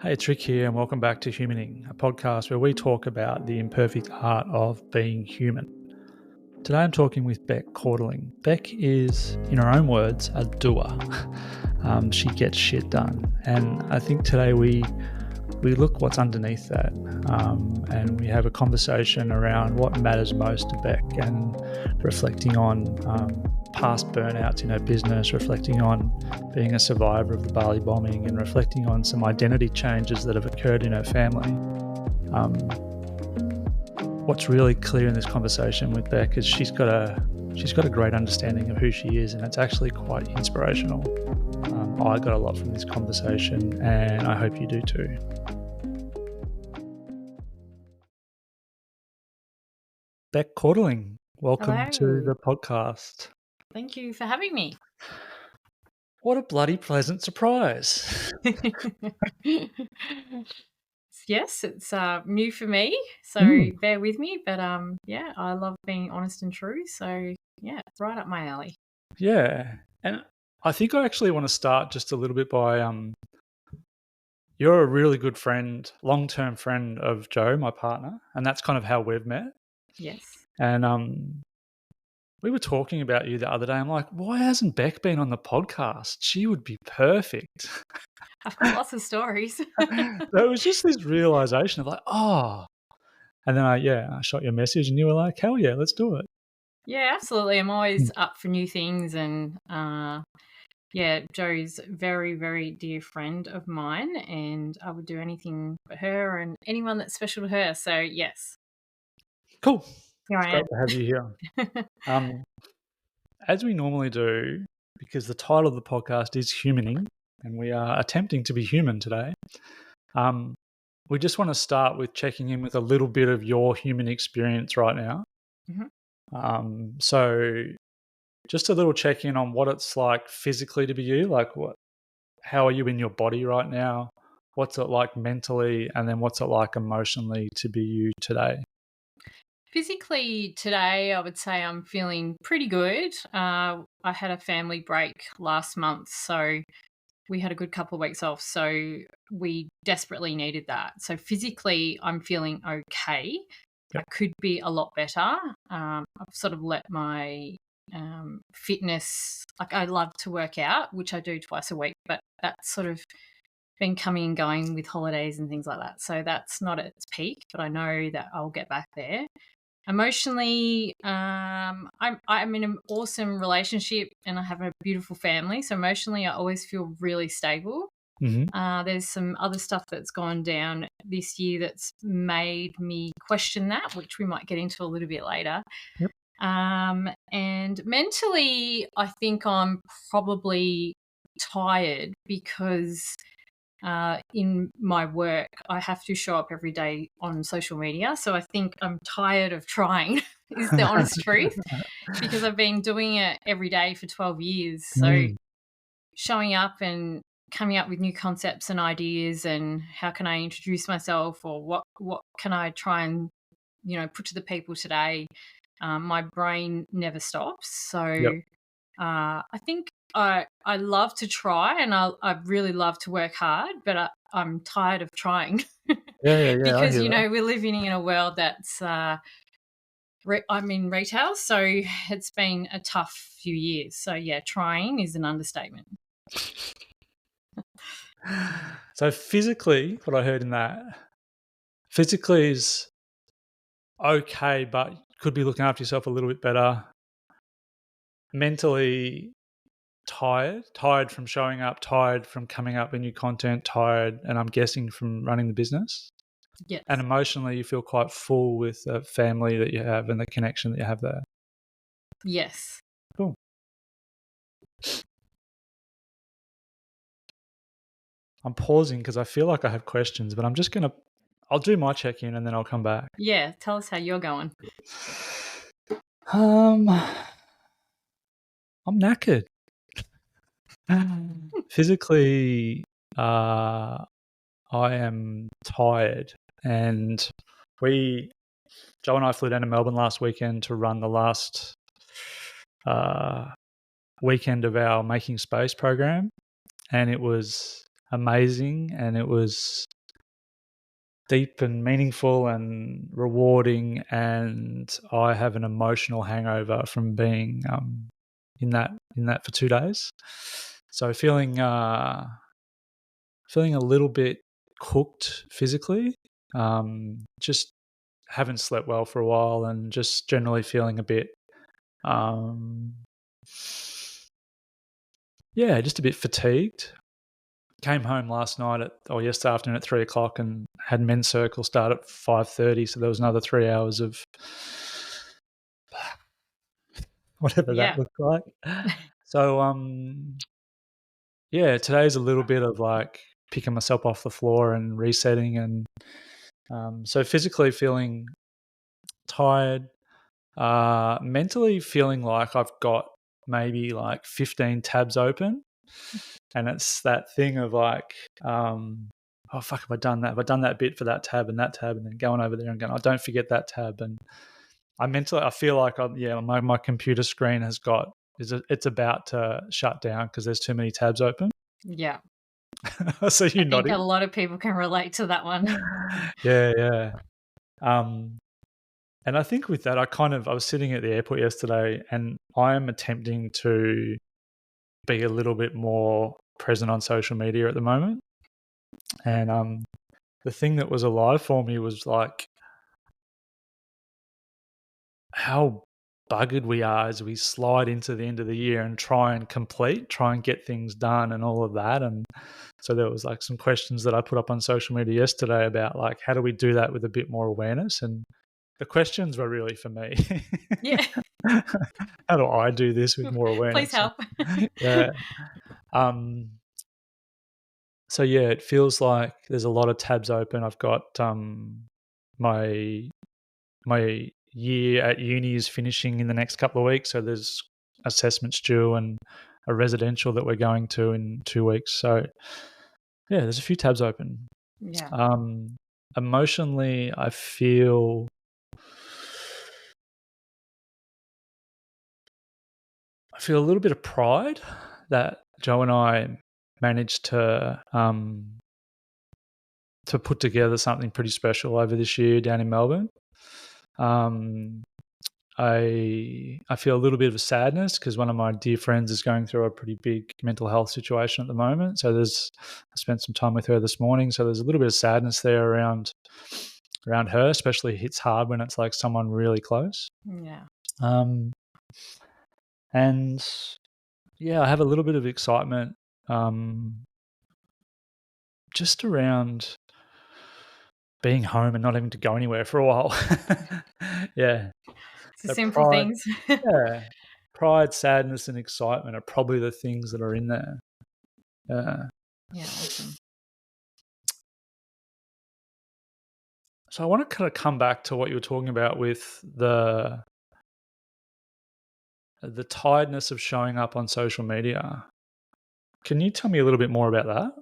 Hey, it's Rick here, and welcome back to Humaning, a podcast where we talk about the imperfect art of being human. Today I'm talking with Bec Corterling. Bec is, in her own words, a doer. She gets shit done. And I think today we look what's underneath that, and we have a conversation around what matters most to Bec and reflecting on past burnouts in her business, reflecting on being a survivor of the Bali bombing, and reflecting on some identity changes that have occurred in her family. What's really clear in this conversation with Bec is she's got a great understanding of who she is, and it's actually quite inspirational. I got a lot from this conversation, and I hope you do too. Bec Corterling, welcome Hello. to the podcast. Thank you for having me. What a bloody pleasant surprise. Yes, it's new for me, so bear with me. But yeah, I love being honest and true. So yeah, it's right up my alley. Yeah, and I think I actually want to start just a little bit by you're a really good friend, long-term friend of Joe, my partner, and that's kind of how we've met. Yes. And we were talking about you the other day. I'm like, why hasn't Bec been on the podcast? She would be perfect. I've got lots of stories. So it was just this realization of like, oh. And then I shot you a message and you were like, hell yeah, let's do it. Yeah, absolutely. I'm always up for new things, and yeah, Joe's a very, very dear friend of mine, and I would do anything for her and anyone that's special to her. So yes, Cool. here It's I great am. to have you here. As we normally do, because the title of the podcast is Humaning, and we are attempting to be human today, we just want to start with checking in with a little bit of your human experience right now. So just a little check-in on what it's like physically to be you, like how are you in your body right now? What's it like mentally? And then what's it like emotionally to be you today? Physically today, I would say I'm feeling pretty good. I had a family break last month, so we had a good couple of weeks off, so we desperately needed that. So physically, I'm feeling okay. Yep. I could be a lot better. I've sort of let my fitness, like I love to work out, which I do twice a week, but that's sort of been coming and going with holidays and things like that. So that's not at its peak, but I know that I'll get back there. Emotionally, I'm in an awesome relationship and I have a beautiful family. So emotionally, I always feel really stable. Mm-hmm. There's some other stuff that's gone down this year that's made me question that, which we might get into a little bit later. Yep. And mentally, I think I'm probably tired because in my work, I have to show up every day on social media. So I think I'm tired of trying, is the honest truth, because I've been doing it every day for 12 years. So showing up and coming up with new concepts and ideas and how can I introduce myself, or what can I try and, put to the people today, my brain never stops. So Yep. I think I love to try, and I really love to work hard, but I'm tired of trying. Yeah. I Because, hear that. we're living in a world that's, I'm in retail, so it's been a tough few years. So, yeah, trying is an understatement. So physically, what I heard in that, physically is okay, but could be looking after yourself a little bit better. Mentally tired from showing up, tired from coming up with new content, tired, and I'm guessing from running the business. Yes. And emotionally, you feel quite full with the family that you have and the connection that you have there. Yes. Cool. I'm pausing because I feel like I have questions, but I'll do my check-in and then I'll come back. Yeah, tell us how you're going. I'm knackered. Physically, I am tired, and Joe and I flew down to Melbourne last weekend to run the last weekend of our Making Space program, and it was amazing, and it was deep and meaningful and rewarding, and I have an emotional hangover from being in that for 2 days. So feeling a little bit cooked physically, just haven't slept well for a while, and just generally feeling a bit just a bit fatigued. Came home yesterday afternoon at 3:00 and had men's circle start at 5:30. So there was another 3 hours of whatever that Yeah. looked like. So today's a little bit of like picking myself off the floor and resetting, and so physically feeling tired, mentally feeling like I've got maybe like 15 tabs open. And it's that thing of like, oh fuck, have I done that? Have I done that bit for that tab, and then going over there and going, oh, don't forget that tab. And I feel like my computer screen it's about to shut down because there's too many tabs open. Yeah. So I you're think a nodding. lot of people can relate to that one. Yeah. And I think with that, I was sitting at the airport yesterday, and I am attempting to be a little bit more present on social media at the moment. And the thing that was alive for me was like how buggered we are as we slide into the end of the year and try and get things done and all of that. And so there was like some questions that I put up on social media yesterday about like, how do we do that with a bit more awareness? And the questions were really for me. Yeah. How do I do this with more Please awareness? help. Yeah. So yeah, it feels like there's a lot of tabs open. I've got my my year at uni is finishing in the next couple of weeks, so there's assessments due and a residential that we're going to in 2 weeks. So yeah, there's a few tabs open. Yeah. Emotionally, I feel a little bit of pride that Joe and I managed to put together something pretty special over this year down in Melbourne. I feel a little bit of a sadness because one of my dear friends is going through a pretty big mental health situation at the moment. So I spent some time with her this morning. So there's a little bit of sadness there around her, especially hits hard when it's like someone really close. Yeah. And yeah, I have a little bit of excitement just around being home and not having to go anywhere for a while. Yeah. It's the So simple pride, things. yeah, pride, sadness, and excitement are probably the things that are in there. Yeah, awesome. So I want to kind of come back to what you were talking about with the tiredness of showing up on social media. Can you tell me a little bit more about that?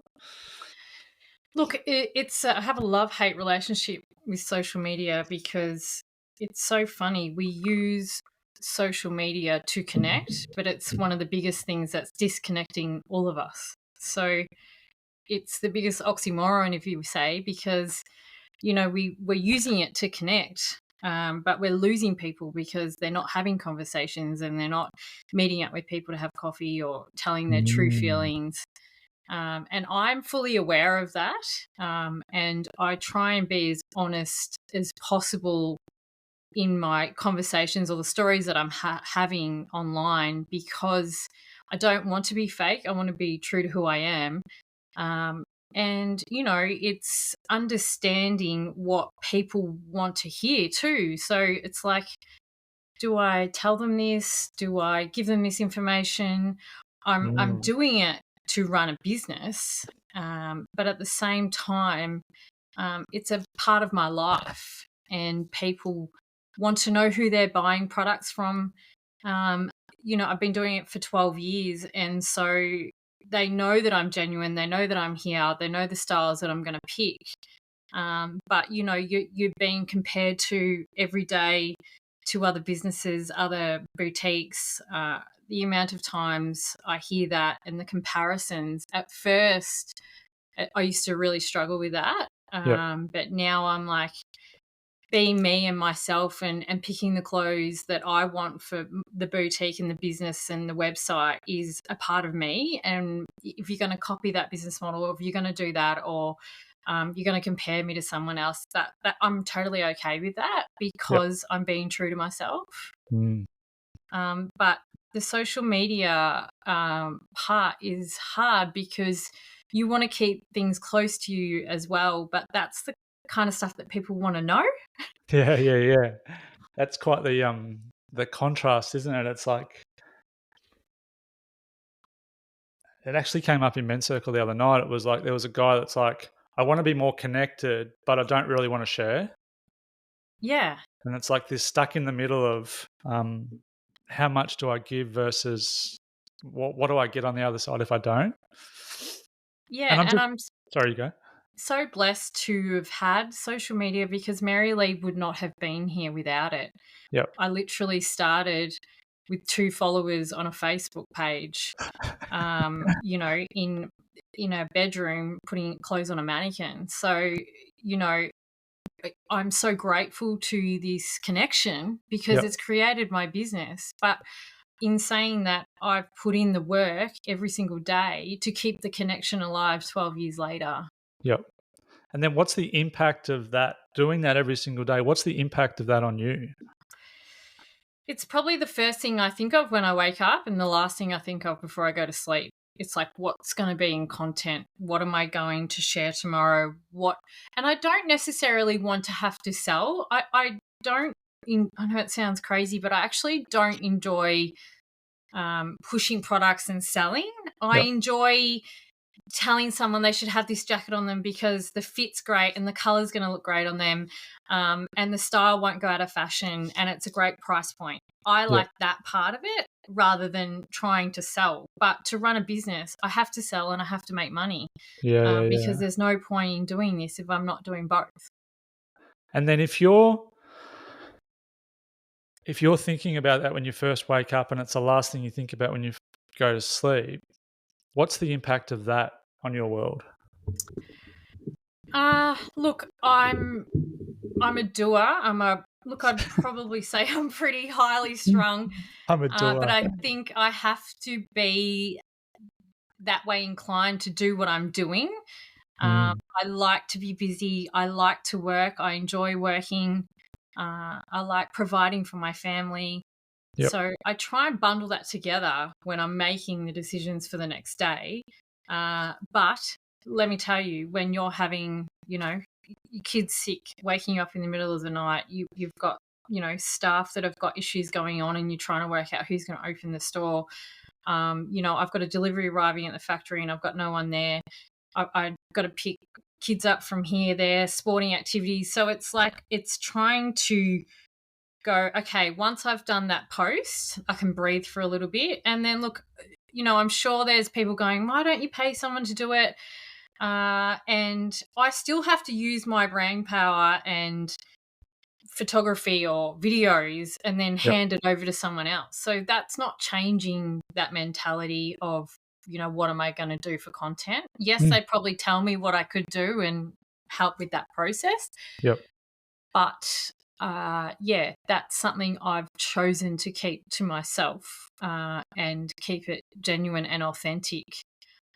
Look, it's I have a love-hate relationship with social media because it's so funny. We use social media to connect, but it's one of the biggest things that's disconnecting all of us. So it's the biggest oxymoron, if you say, because we're using it to connect, but we're losing people because they're not having conversations and they're not meeting up with people to have coffee or telling their true Mm. feelings. And I'm fully aware of that. And I try and be as honest as possible in my conversations or the stories that I'm having online because I don't want to be fake. I want to be true to who I am. And, it's understanding what people want to hear too. So it's like, do I tell them this? Do I give them this information? I'm Mm. doing it to run a business, but at the same time, it's a part of my life, and people want to know who they're buying products from. I've been doing it for 12 years, and so they know that I'm genuine. They know that I'm here. They know the styles that I'm going to pick. But you're being compared to every day to other businesses, other boutiques. The amount of times I hear that and the comparisons. At first, I used to really struggle with that. Yep. But now I'm like being me and myself and picking the clothes that I want for the boutique and the business and the website is a part of me. And if you're going to copy that business model, or if you're going to do that, or you're going to compare me to someone else, that I'm totally okay with that Yep. because I'm being true to myself. Mm. But the social media part is hard because you want to keep things close to you as well. But that's the kind of stuff that people want to know. Yeah, yeah, yeah. That's quite the contrast, isn't it? It's like it actually came up in Men's Circle the other night. It was like there was a guy that's like, I want to be more connected, but I don't really want to share. Yeah. And it's like this stuck in the middle of how much do I give versus what do I get on the other side if I don't? And Yeah. I'm And just I'm sorry, you go. so blessed to have had social media because Mary Lee would not have been here without it. Yep. I literally started with 2 followers on a Facebook page, in a bedroom putting clothes on a mannequin. So, you know, I'm so grateful to this connection because Yep. it's created my business. But in saying that, I've put in the work every single day to keep the connection alive 12 years later. Yep. And then what's the impact of that doing that every single day? What's the impact of that on you? It's probably the first thing I think of when I wake up and the last thing I think of before I go to sleep. It's like, what's going to be in content? What am I going to share tomorrow? And I don't necessarily want to have to sell. I don't, I know it sounds crazy, but I actually don't enjoy pushing products and selling. I Yep. enjoy telling someone they should have this jacket on them because the fit's great and the color's going to look great on them, and the style won't go out of fashion and it's a great price point. I Yep. like that part of it rather than trying to sell. But to run a business, I have to sell and I have to make money, Yeah, yeah, because yeah. there's no point in doing this if I'm not doing both. And then if you're thinking about that when you first wake up and it's the last thing you think about when you go to sleep, what's the impact of that on your world? Look, I'm a doer. I'd probably say I'm pretty highly strung, I'm a but doer. I think I have to be that way inclined to do what I'm doing. Mm. I like to be busy. I like to work. I enjoy working. I like providing for my family. Yep. So I try and bundle that together when I'm making the decisions for the next day. But let me tell you, when you're having, your kids sick, waking you up in the middle of the night, you've got, staff that have got issues going on and you're trying to work out who's going to open the store. I've got a delivery arriving at the factory and I've got no one there. I've got to pick kids up from here, there, sporting activities. So it's like it's trying to go, okay, once I've done that post, I can breathe for a little bit. And then look, I'm sure there's people going, why don't you pay someone to do it? And I still have to use my brain power and photography or videos and then Yep. hand it over to someone else. So that's not changing that mentality of, what am I going to do for content? Yes, Mm. they probably tell me what I could do and help with that process. Yep. But yeah, that's something I've chosen to keep to myself, and keep it genuine and authentic.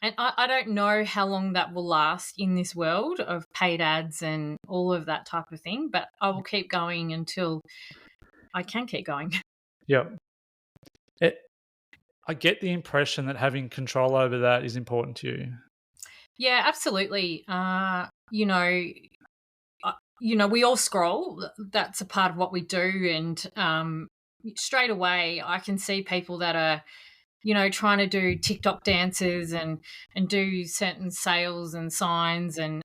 And I don't know how long that will last in this world of paid ads and all of that type of thing, but I will keep going until I can keep going. Yep. I get the impression that having control over that is important to you. Yeah, absolutely. We all scroll. That's a part of what we do. And straight away, I can see people that are, trying to do TikTok dances and do certain sales and signs. And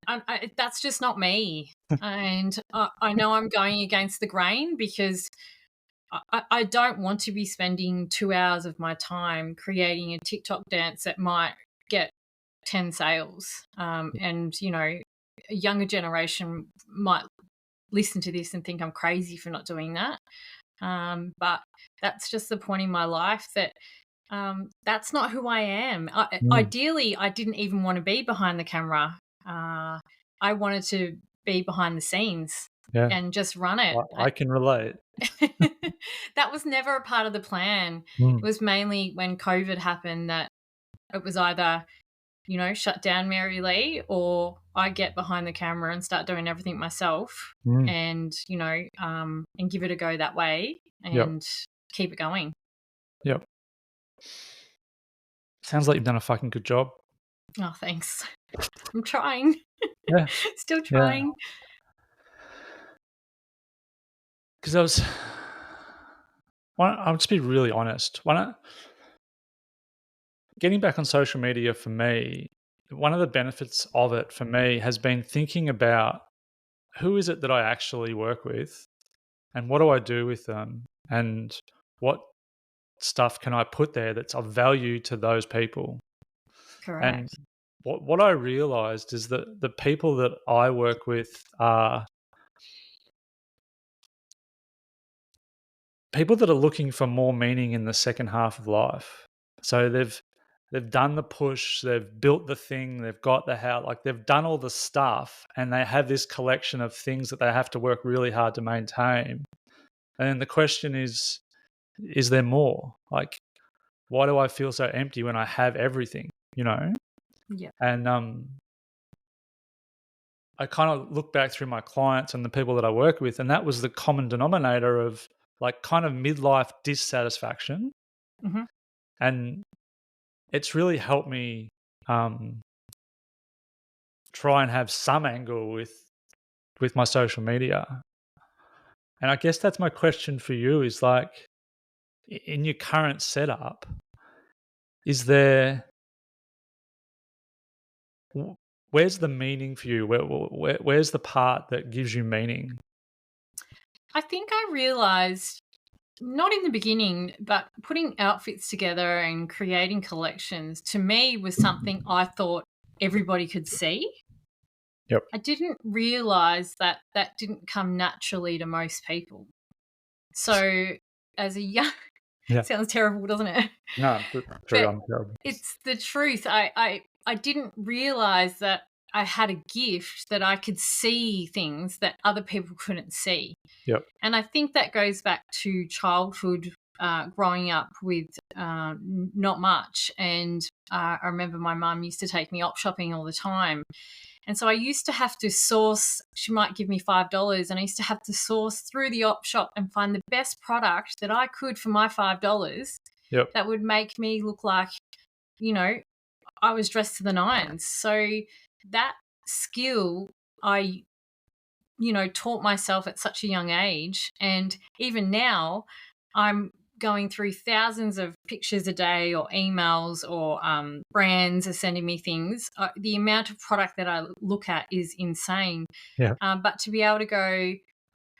that's just not me. And I know I'm going against the grain because I don't want to be spending 2 hours of my time creating a TikTok dance that might get 10 sales. And, a younger generation might listen to this and think I'm crazy for not doing that. But that's just the point in my life that that's not who I am. Mm. Ideally, I didn't even want to be behind the camera. I wanted to be behind the scenes and just run it. I can relate. That was never a part of the plan. It was mainly when COVID happened that it was either, shut down Mary Lee, or I get behind the camera and start doing everything myself and, and give it a go that way and keep it going. Yep. Sounds like you've done a fucking good job. Oh, thanks. I'm trying. Yeah. Still trying. Because I'll just be really honest. Getting back on social media for me, one of the benefits of it for me has been thinking about who is it that I actually work with and what do I do with them and what stuff can I put there that's of value to those people. Correct. And what I realized is that the people that I work with are people that are looking for more meaning in the second half of life. So they've done the push, they've built the thing, they've got the house, like they've done all the stuff, and they have this collection of things that they have to work really hard to maintain. And then the question is there more? Like, why do I feel so empty when I have everything, Yeah. And I kind of look back through my clients and the people that I work with, and that was the common denominator of like kind of midlife dissatisfaction. Mm-hmm. And it's really helped me try and have some angle with my social media. And I guess that's my question for you is like, in your current setup, is there, where's the meaning for you? Where's the part that gives you meaning? I think I realized, not in the beginning, but putting outfits together and creating collections to me was something I thought everybody could see. Yep. I didn't realize that didn't come naturally to most people. So as a young, sounds terrible, doesn't it? No, true, I'm terrible. It's the truth. I didn't realize that I had a gift that I could see things that other people couldn't see. Yep. And I think that goes back to childhood, growing up with not much. And I remember my mum used to take me op shopping all the time. And so I used to have to source, she might give me $5, and I used to have to source through the op shop and find the best product that I could for my $5 that would make me look like, I was dressed to the nines. So that skill I, taught myself at such a young age. And even now I'm going through thousands of pictures a day or emails or brands are sending me things. The amount of product that I look at is insane. Yeah. But to be able to go,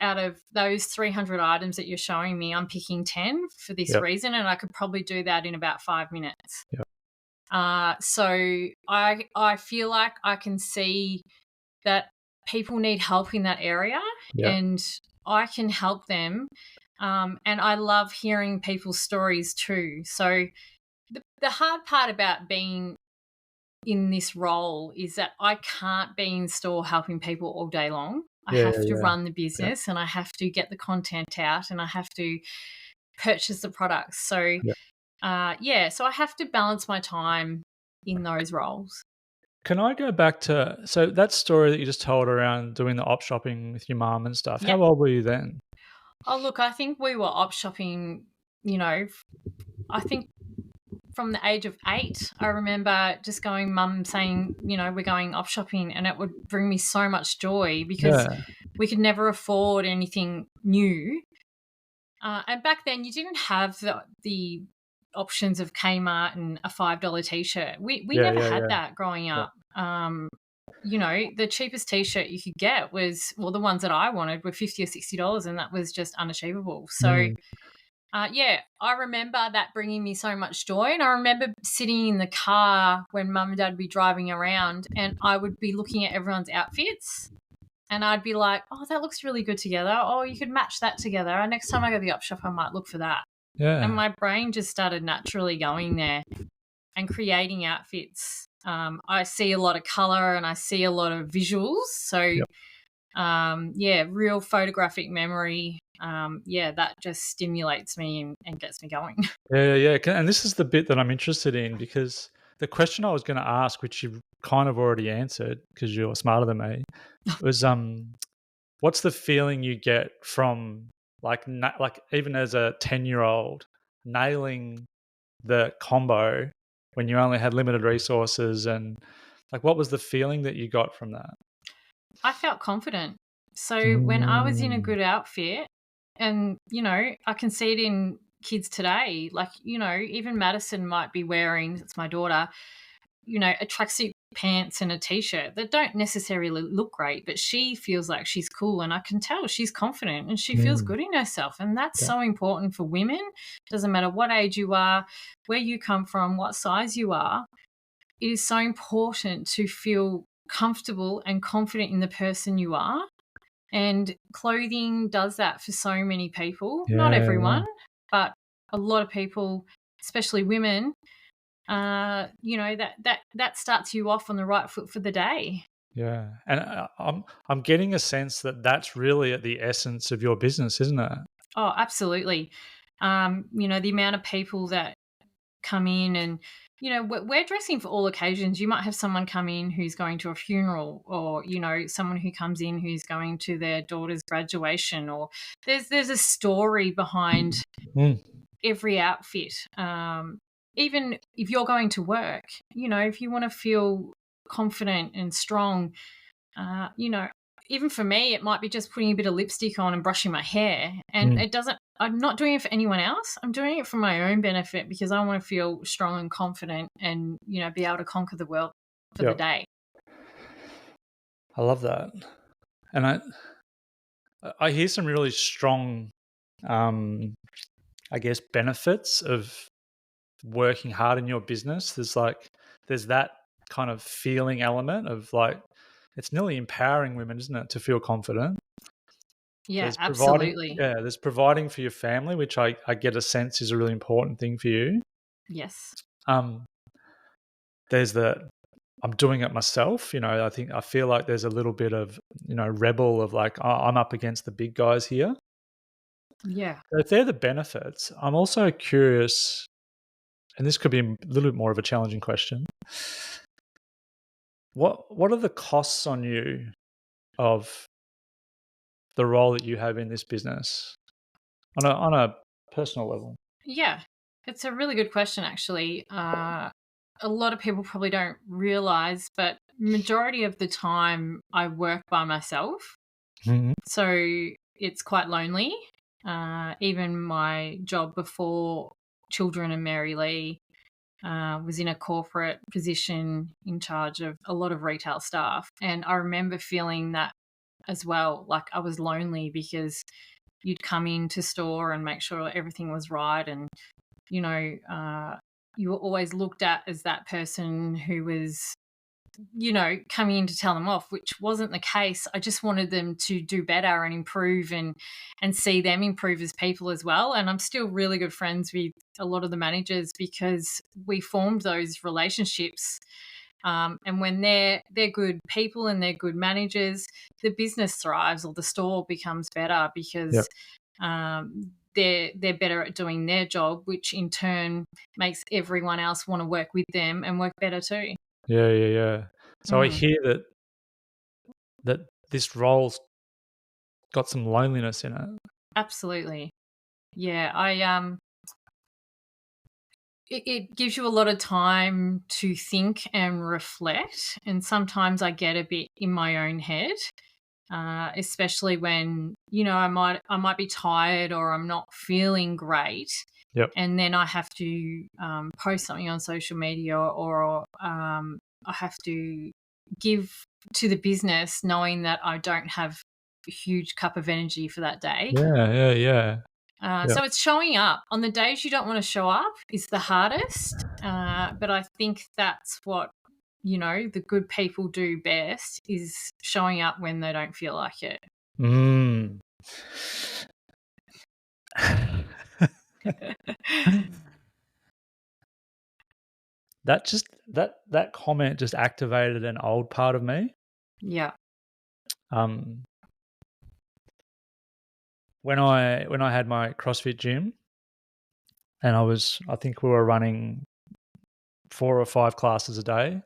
out of those 300 items that you're showing me, I'm picking 10 for this reason, and I could probably do that in about 5 minutes. So I feel like I can see that people need help in that area, and I can help them. And I love hearing people's stories too. So the hard part about being in this role is that I can't be in store helping people all day long. I have to run the business and I have to get the content out and I have to purchase the products. So, so I have to balance my time in those roles. Can I go back to, so that story that you just told around doing the op shopping with your mum and stuff, how old were you then? Oh, look, I think we were op shopping, I think from the age of 8, I remember just going, mum saying, we're going op shopping, and it would bring me so much joy because we could never afford anything new. And back then you didn't have the options of Kmart and a $5 t-shirt. We never had that growing up. The cheapest t-shirt you could get was, well, the ones that I wanted were $50 or $60, and that was just unachievable. So I remember that bringing me so much joy. And I remember sitting in the car when mum and dad would be driving around and I would be looking at everyone's outfits and I'd be like, oh, that looks really good together. Oh, you could match that together. Next time I go to the op shop, I might look for that. Yeah. And my brain just started naturally going there and creating outfits I see a lot of color and I see a lot of visuals. So, Yep. real photographic memory. That just stimulates me and gets me going. Yeah. And this is the bit that I'm interested in, because the question I was going to ask, which you've kind of already answered because you're smarter than me, was what's the feeling you get from like even as a 10-year-old nailing the combo when you only had limited resources, and like what was the feeling that you got from that? I felt confident. So when I was in a Mm, good outfit, and I can see it in kids today, like, even Madison might be wearing, it's my daughter, a tracksuit pants and a t-shirt that don't necessarily look great, but she feels like she's cool, and I can tell she's confident and she feels mm, good in herself. And that's yeah, so important for women. Doesn't matter what age you are, where you come from, what size you are. It is so important to feel comfortable and confident in the person you are. And clothing does that for so many people. Not yeah, everyone, but a lot of people, especially women, that starts you off on the right foot for the day. yeah. And I'm getting a sense that that's really at the essence of your business, isn't it? Oh, absolutely. The amount of people that come in, and we're dressing for all occasions. You might have someone come in who's going to a funeral, or someone who comes in who's going to their daughter's graduation, or there's a story behind Mm, every outfit. Even if you're going to work, if you want to feel confident and strong, uh, you know, even for me, it might be just putting a bit of lipstick on and brushing my hair. And mm, it doesn't, I'm not doing it for anyone else. I'm doing it for my own benefit, because I want to feel strong and confident and, be able to conquer the world for the yeah. day. I love that. And I hear some really strong, um, I guess, benefits of working hard in your business. There's that kind of feeling element of like, it's nearly empowering women, isn't it, to feel confident. Yeah, There's providing, absolutely. yeah, there's providing for your family, which I get a sense is a really important thing for you. Yes. Um, there's the I'm doing it myself. I feel like there's a little bit of rebel of like, oh, I'm up against the big guys here. Yeah. So if they're the benefits, I'm also curious, and this could be a little bit more of a challenging question. What are the costs on you of the role that you have in this business on a personal level? Yeah. It's a really good question, actually. A lot of people probably don't realize, but majority of the time I work by myself. Mhm. So it's quite lonely. Even my job before Children and Mary Lee was in a corporate position in charge of a lot of retail staff. And I remember feeling that as well. Like, I was lonely because you'd come into store and make sure everything was right. And, you know, uh, you were always looked at as that person who was coming in to tell them off, which wasn't the case. I just wanted them to do better and improve, and see them improve as people as well. And I'm still really good friends with a lot of the managers, because we formed those relationships. And when they're good people and they're good managers, the business thrives, or the store becomes better, Yep. because they're better at doing their job, which in turn makes everyone else want to work with them and work better too. Yeah. So I Mm. hear that this role's got some loneliness in it. Absolutely. Yeah, it gives you a lot of time to think and reflect, and sometimes I get a bit in my own head, especially when I might be tired, or I'm not feeling great, Yep. and then I have to post something on social media, or I have to give to the business, knowing that I don't have a huge cup of energy for that day. Yeah. Yep. So it's showing up. On the days you don't want to show up is the hardest. But I think that's what, the good people do best, is showing up when they don't feel like it. Mm. That just that comment just activated an old part of me. Yeah. When I had my CrossFit gym, and I think we were running 4 or 5 classes a day,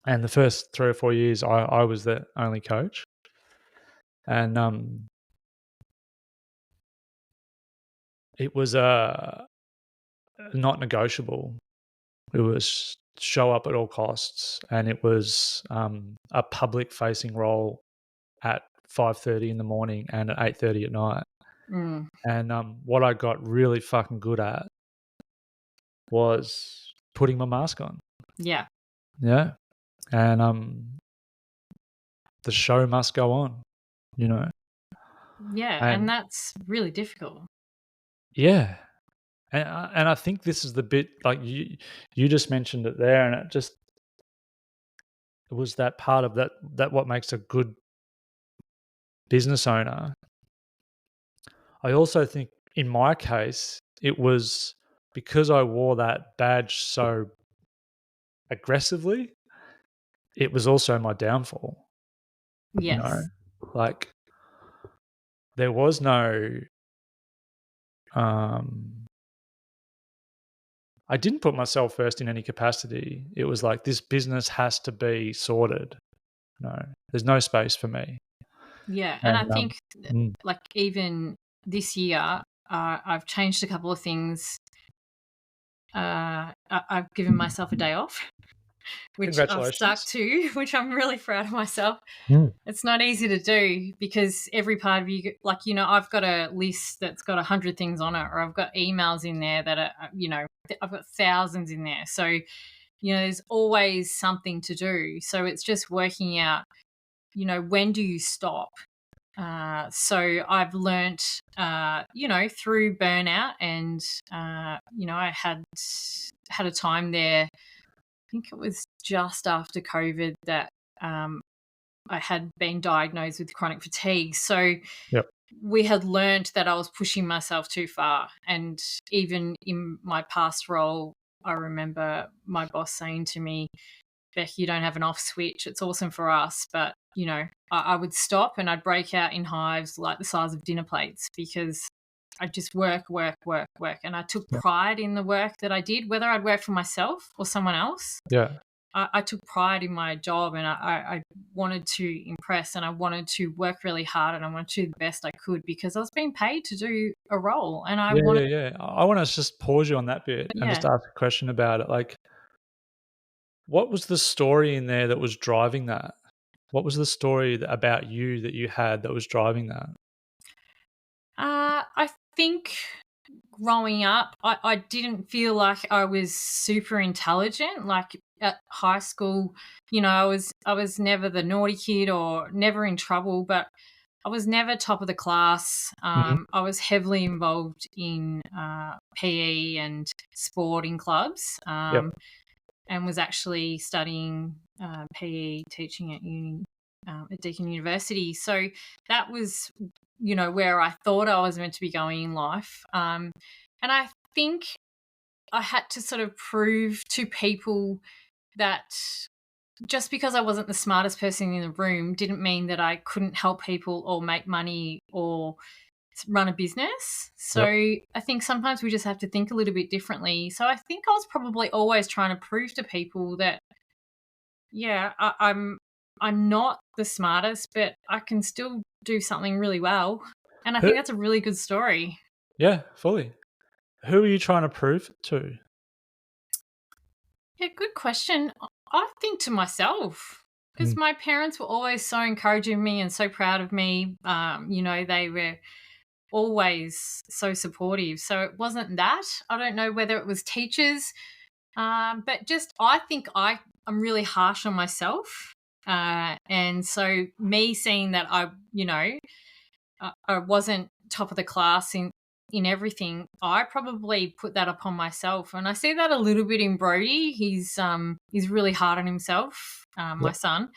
and the first 3 or 4 years I was the only coach, and it was not negotiable. It was show up at all costs, and it was a public facing role at 5:30 in the morning and at 8:30 at night. Mm. And what I got really fucking good at was putting my mask on. Yeah. Yeah. And the show must go on, you know. Yeah, and And that's really difficult. yeah. And I think this is the bit, like you just mentioned it there, and it was that part of that what makes a good business owner. I also think in my case, it was because I wore that badge so aggressively, it was also my downfall. You know, Yes. like there was no, um, I didn't put myself first in any capacity. It was like, this business has to be sorted. No, there's no space for me. Yeah, and I And think mm, like even this year, I've changed a couple of things. I've given myself a day off, which I've stuck congratulations. to, which I'm really proud of myself. Mm, It's not easy to do because every part of you, like, I've got a list that's got 100 things on it, or I've got emails in there that are, I've got thousands in there. So, there's always something to do. So it's just working out, when do you stop? So I've learnt, through burnout, and I had a time there. I think it was just after COVID that I had been diagnosed with chronic fatigue. So yep. we had learnt that I was pushing myself too far, and even in my past role, I remember my boss saying to me, "Bec, you don't have an off switch. It's awesome for us, but I would stop and I'd break out in hives like the size of dinner plates because I just work, work, work, work." And I took Yep. pride in the work that I did, whether I'd work for myself or someone else. Yeah. I took pride in my job, and I wanted to impress, and I wanted to work really hard, and I wanted to do the best I could because I was being paid to do a role, and I Yeah. wanted, Yeah. Yeah. I want to just pause you on that bit and just yeah. ask a question about it. Like, what was the story in there that was driving that? What was the story about you that you had that was driving that? I think growing up, I didn't feel like I was super intelligent. Like at high school, I was never the naughty kid or never in trouble, but I was never top of the class. Mhm. I was heavily involved in PE and sporting clubs, Yep. and was actually studying PE teaching at uni, at Deakin University. So that was, where I thought I was meant to be going in life. And I think I had to sort of prove to people that just because I wasn't the smartest person in the room didn't mean that I couldn't help people or make money or run a business. So Yep. I think sometimes we just have to think a little bit differently. So I think I was probably always trying to prove to people that, yeah, I'm not the smartest, but I can still do something really well. And I Who, think that's a really good story. yeah, fully. Who are you trying to prove it to? Yeah, good question. I think to myself, because Mm. my parents were always so encouraging me and so proud of me. They were always so supportive. So it wasn't that. I don't know whether it was teachers, but just I think I'm really harsh on myself. And so me seeing that I wasn't top of the class in everything, I probably put that upon myself. And I see that a little bit in Brody. He's really hard on himself, my Yep. son.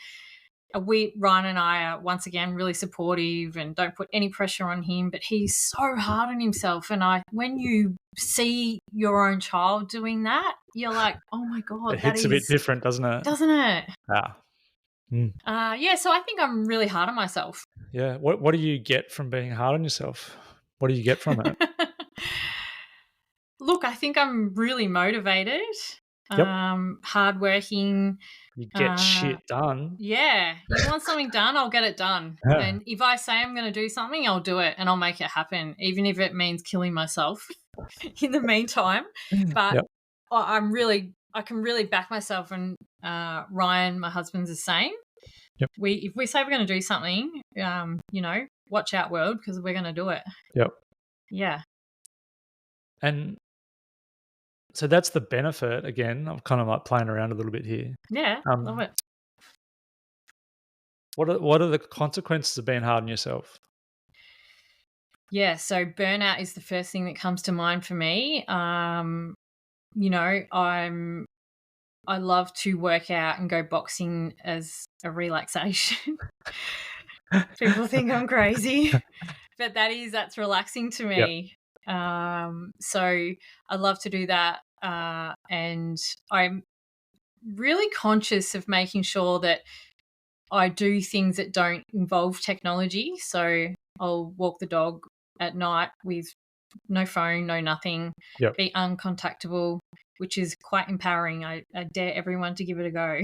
Ryan and I are once again really supportive and don't put any pressure on him, but he's so hard on himself. And when you see your own child doing that, you're like, oh my God, It hits a bit different, doesn't it? Doesn't it? Ah. Yeah, so I think I'm really hard on myself. Yeah. What do you get from being hard on yourself? What do you get from it? Look, I think I'm really motivated, Yep. hardworking. You get shit done. Yeah. You want something done, I'll get it done. Yeah. And if I say I'm going to do something, I'll do it and I'll make it happen, even if it means killing myself in the meantime. But Yep. I can really back myself, and Ryan, my husband's the same. Yep. If we say we're going to do something, watch out, world, because we're going to do it. Yep. Yeah. And so that's the benefit. Again, I'm kind of like playing around a little bit here. Yeah, love it. What are the consequences of being hard on yourself? Yeah, so burnout is the first thing that comes to mind for me. I love to work out and go boxing as a relaxation. People think I'm crazy, but that's relaxing to me. So I love to do that, and I'm really conscious of making sure that I do things that don't involve technology. So I'll walk the dog at night with no phone, no nothing, be uncontactable, which is quite empowering. I dare everyone to give it a go.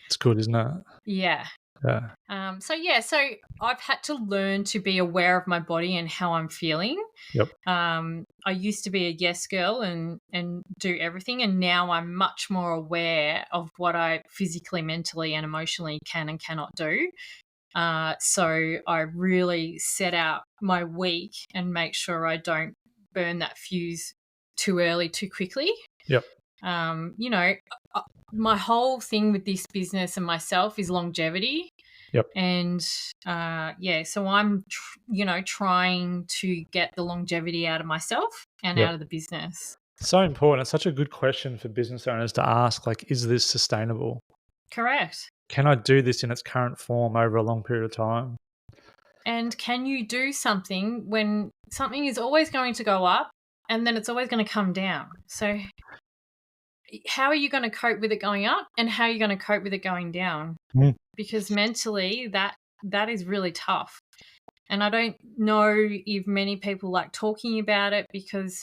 It's good, isn't it? Yeah. Yeah. So I've had to learn to be aware of my body and how I'm feeling. Yep. I used to be a yes girl and do everything, and now I'm much more aware of what I physically, mentally, and emotionally can and cannot do. So I really set out my week and make sure I don't burn that fuse too early, too quickly. Yep. My whole thing with this business and myself is longevity. Yep. And so I'm, trying to get the longevity out of myself and out of the business. So important. It's such a good question for business owners to ask, like, is this sustainable? Correct. Can I do this in its current form over a long period of time? And can you do something when something is always going to go up and then it's always going to come down? So how are you going to cope with it going up, and how are you going to cope with it going down? Because mentally that is really tough. And I don't know if many people like talking about it because,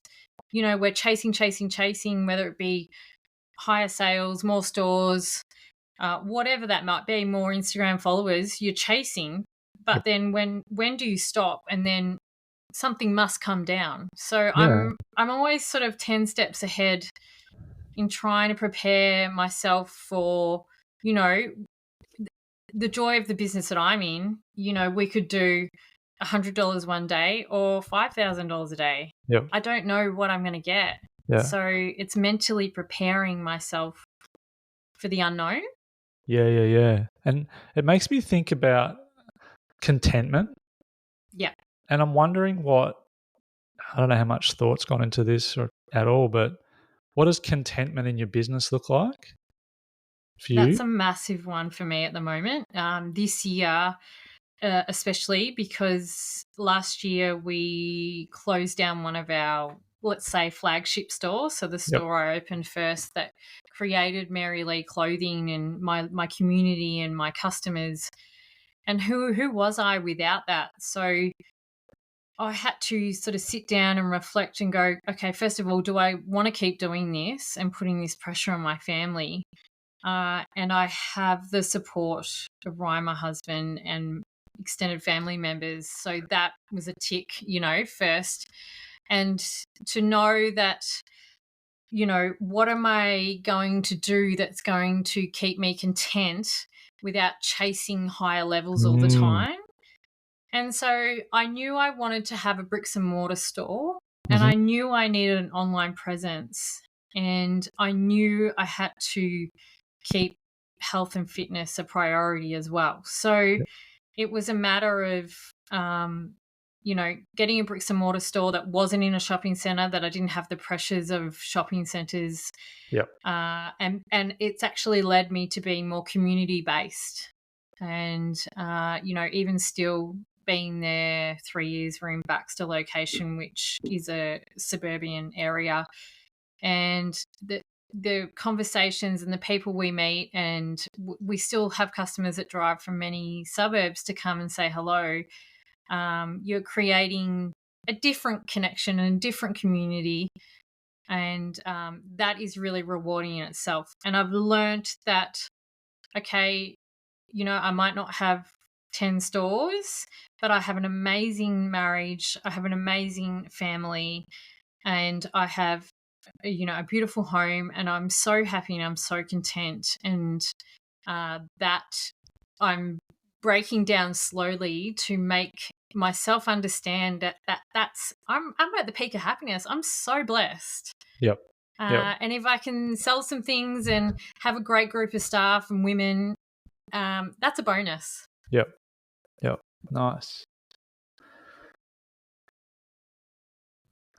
we're chasing, whether it be higher sales, more stores, whatever that might be, more Instagram followers, you're chasing. But then when do you stop? And then something must come down. So I'm always sort of 10 steps ahead in trying to prepare myself for, the joy of the business that I'm in. We could do $100 one day or $5,000 a day. Yep. I don't know what I'm going to get. Yeah. So it's mentally preparing myself for the unknown. Yeah. And it makes me think about contentment. Yeah. And I'm wondering I don't know how much thought's gone into this or at all, but what does contentment in your business look like for you? That's a massive one for me at the moment. This year, especially because last year we closed down one of our, let's say, flagship stores. So the store I opened first that created Mary Lee clothing and my community and my customers. And who was I without that? So I had to sort of sit down and reflect and go, okay, first of all, do I want to keep doing this and putting this pressure on my family? And I have the support of Ryan, my husband, and extended family members. So that was a tick, first. And to know that, what am I going to do that's going to keep me content without chasing higher levels all the time? And so I knew I wanted to have a bricks and mortar store, and I knew I needed an online presence, and I knew I had to keep health and fitness a priority as well. So it was a matter of, getting a bricks and mortar store that wasn't in a shopping center, that I didn't have the pressures of shopping centers. Yep. And it's actually led me to being more community based. And, even still being there 3 years, we're in Baxter location, which is a suburban area. And the conversations and the people we meet, and we still have customers that drive from many suburbs to come and say hello. You're creating a different connection and a different community, and that is really rewarding in itself. And I've learnt that, okay, I might not have 10 stores, but I have an amazing marriage, I have an amazing family, and I have a beautiful home, and I'm so happy and I'm so content. And that I'm breaking down slowly to make myself understand that's I'm at the peak of happiness. I'm so blessed. Yep. Yep. And if I can sell some things and have a great group of staff and women, that's a bonus. Yep. Yep. Nice.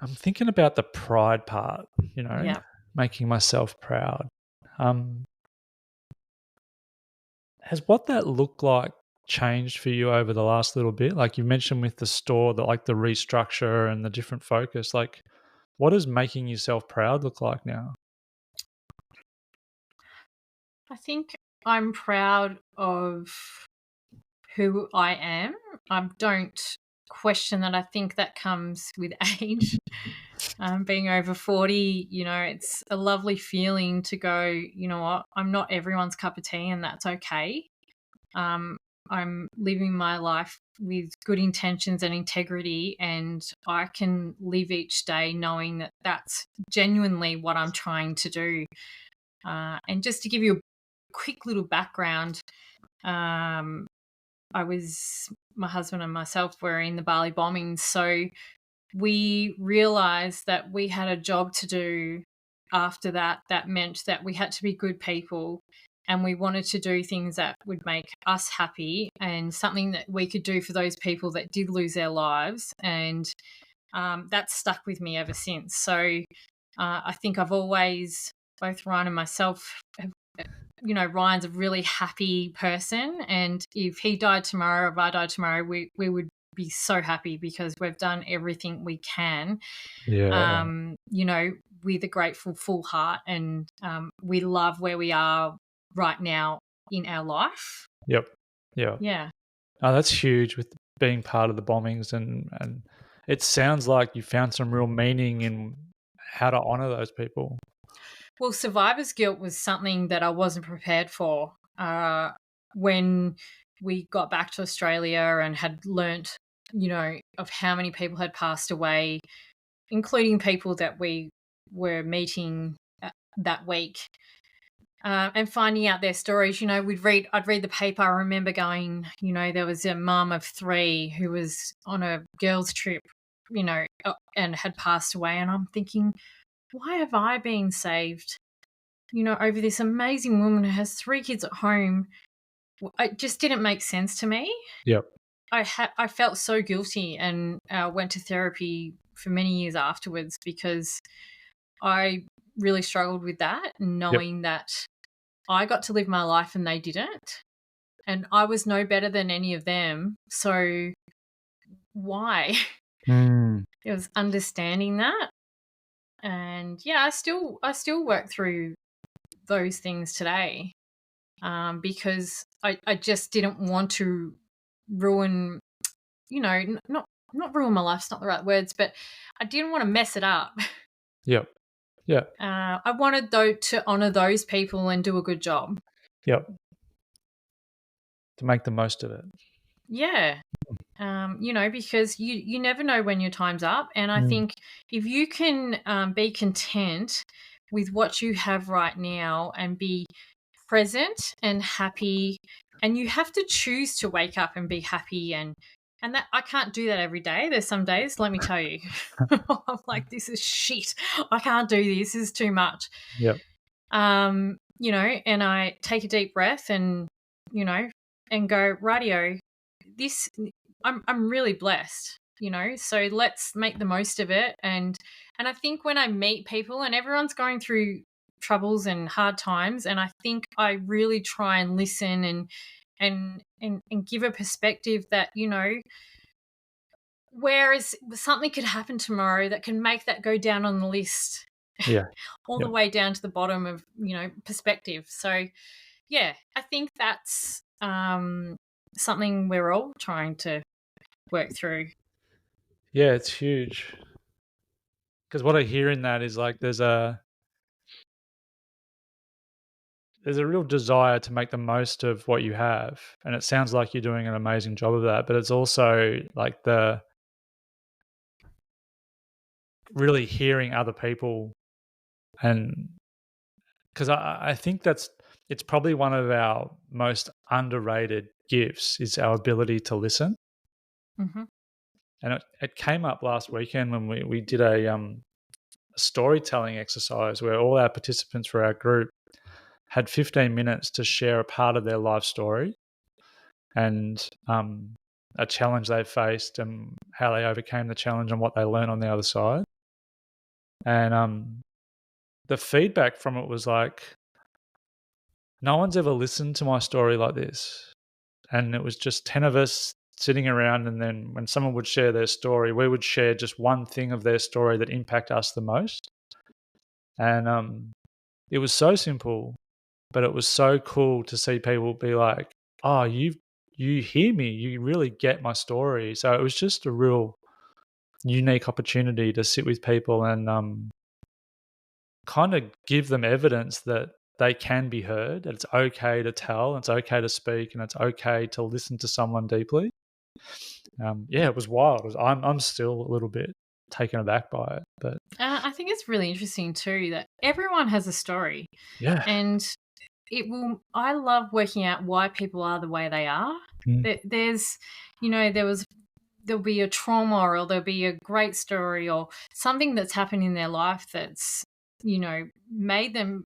I'm thinking about the pride part, Yeah. making myself proud. Has what that looked like changed for you over the last little bit? Like you mentioned with the store, the restructure and the different focus. Like, what does making yourself proud look like now? I think I'm proud of who I am. I don't question that. I think that comes with age. Being over 40, it's a lovely feeling to go, you know what, I'm not everyone's cup of tea, and that's okay. I'm living my life with good intentions and integrity, and I can live each day knowing that that's genuinely what I'm trying to do. And just to give you a quick little background, my husband and myself were in the Bali bombings, so we realized that we had a job to do after that. That meant that we had to be good people, and we wanted to do things that would make us happy and something that we could do for those people that did lose their lives. And that's stuck with me ever since. So I think I've always, both Ryan and myself, Ryan's a really happy person, and if he died tomorrow, if I died tomorrow, we would be so happy because we've done everything we can, Yeah. with a grateful full heart, and we love where we are right now in our life. Yep. Yeah. Yeah. Oh, that's huge with being part of the bombings, and it sounds like you found some real meaning in how to honor those people. Well, survivor's guilt was something that I wasn't prepared for. When we got back to Australia and had learnt, of how many people had passed away, including people that we were meeting that week, and finding out their stories. I'd read the paper. I remember going, there was a mum of 3 who was on a girls' trip, and had passed away. And I'm thinking, why have I been saved, over this amazing woman who has 3 kids at home? It just didn't make sense to me. Yep. I felt so guilty, and went to therapy for many years afterwards because I really struggled with that, knowing that I got to live my life and they didn't, and I was no better than any of them. So why? Mm. It was understanding that. And I still work through those things today, because I just didn't want to ruin, not ruin my life, it's not the right words, but I didn't want to mess it up. Yep. Yeah. I wanted to honor those people and do a good job. Yep. To make the most of it. Yeah. Because you never know when your time's up. And I think if you can be content with what you have right now and be present and happy, and you have to choose to wake up and be happy, and that I can't do that every day. There's some days, let me tell you, I'm like, this is shit. I can't do this. This is too much. Yep. And I take a deep breath and, and go, radio, this, I'm really blessed, so let's make the most of it. And I think when I meet people, and everyone's going through troubles and hard times, and I think I really try and listen and give a perspective that, whereas something could happen tomorrow that can make that go down on the list Yeah. all Yeah. the way down to the bottom of, perspective. So, yeah, I think that's something we're all trying to work through. Yeah, it's huge. Because what I hear in that is like there's a real desire to make the most of what you have, and it sounds like you're doing an amazing job of that. But it's also like the really hearing other people, and because I think it's probably one of our most underrated gifts is our ability to listen. Mm-hmm. And it came up last weekend when we did a storytelling exercise where all our participants for our group had 15 minutes to share a part of their life story and a challenge they faced and how they overcame the challenge and what they learned on the other side. And the feedback from it was like, no one's ever listened to my story like this. And it was just 10 of us sitting around. And then when someone would share their story, we would share just one thing of their story that impacted us the most. And it was so simple, but it was so cool to see people be like, oh, you hear me, you really get my story. So it was just a real unique opportunity to sit with people and kind of give them evidence that they can be heard, that it's okay to tell, it's okay to speak, and it's okay to listen to someone deeply. Yeah, it was wild. I'm still a little bit taken aback by it, but I think it's really interesting too that everyone has a story, yeah. and I love working out why people are the way they are. Mm. There's, there'll be a trauma, or there'll be a great story, or something that's happened in their life that's, made them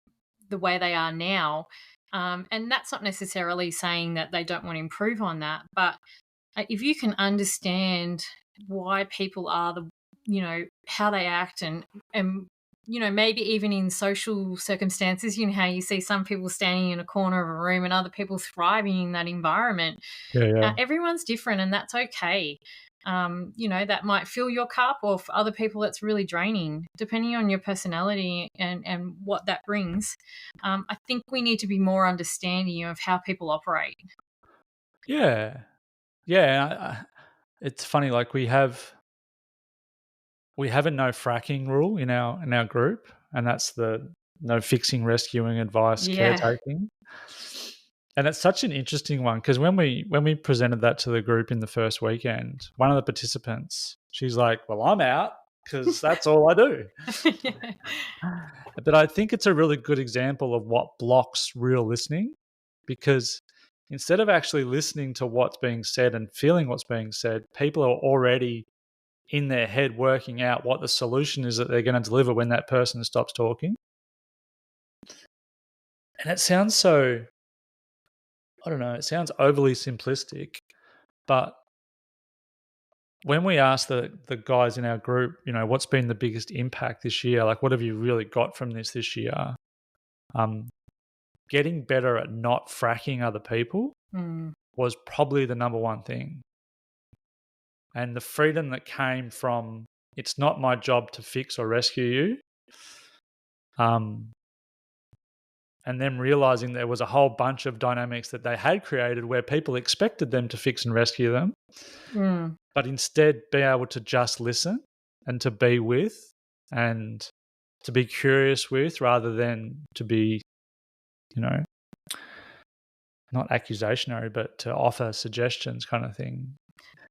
the way they are now. And that's not necessarily saying that they don't want to improve on that, but if you can understand why people are how they act, and maybe even in social circumstances, how you see some people standing in a corner of a room and other people thriving in that environment. Yeah. Everyone's different, and that's okay. That might fill your cup, or for other people that's really draining, depending on your personality and what that brings. I think we need to be more understanding of how people operate. Yeah. It's funny, like we have a no fracking rule in our group, and that's the no fixing, rescuing, advice, Yeah. caretaking. And it's such an interesting one because when we presented that to the group in the first weekend, one of the participants, she's like, "Well, I'm out because that's all I do." Yeah. But I think it's a really good example of what blocks real listening, because instead of actually listening to what's being said and feeling what's being said, people are already in their head working out what the solution is that they're going to deliver when that person stops talking. And it sounds so, I don't know, it sounds overly simplistic, but when we ask the guys in our group, what's been the biggest impact this year? Like, what have you really got from this year? Um, Getting better at not fracking other people was probably the number one thing. And the freedom that came from, it's not my job to fix or rescue you. And then realizing there was a whole bunch of dynamics that they had created where people expected them to fix and rescue them, but instead be able to just listen and to be with and to be curious with, rather than to be, not accusationary, but to offer suggestions kind of thing.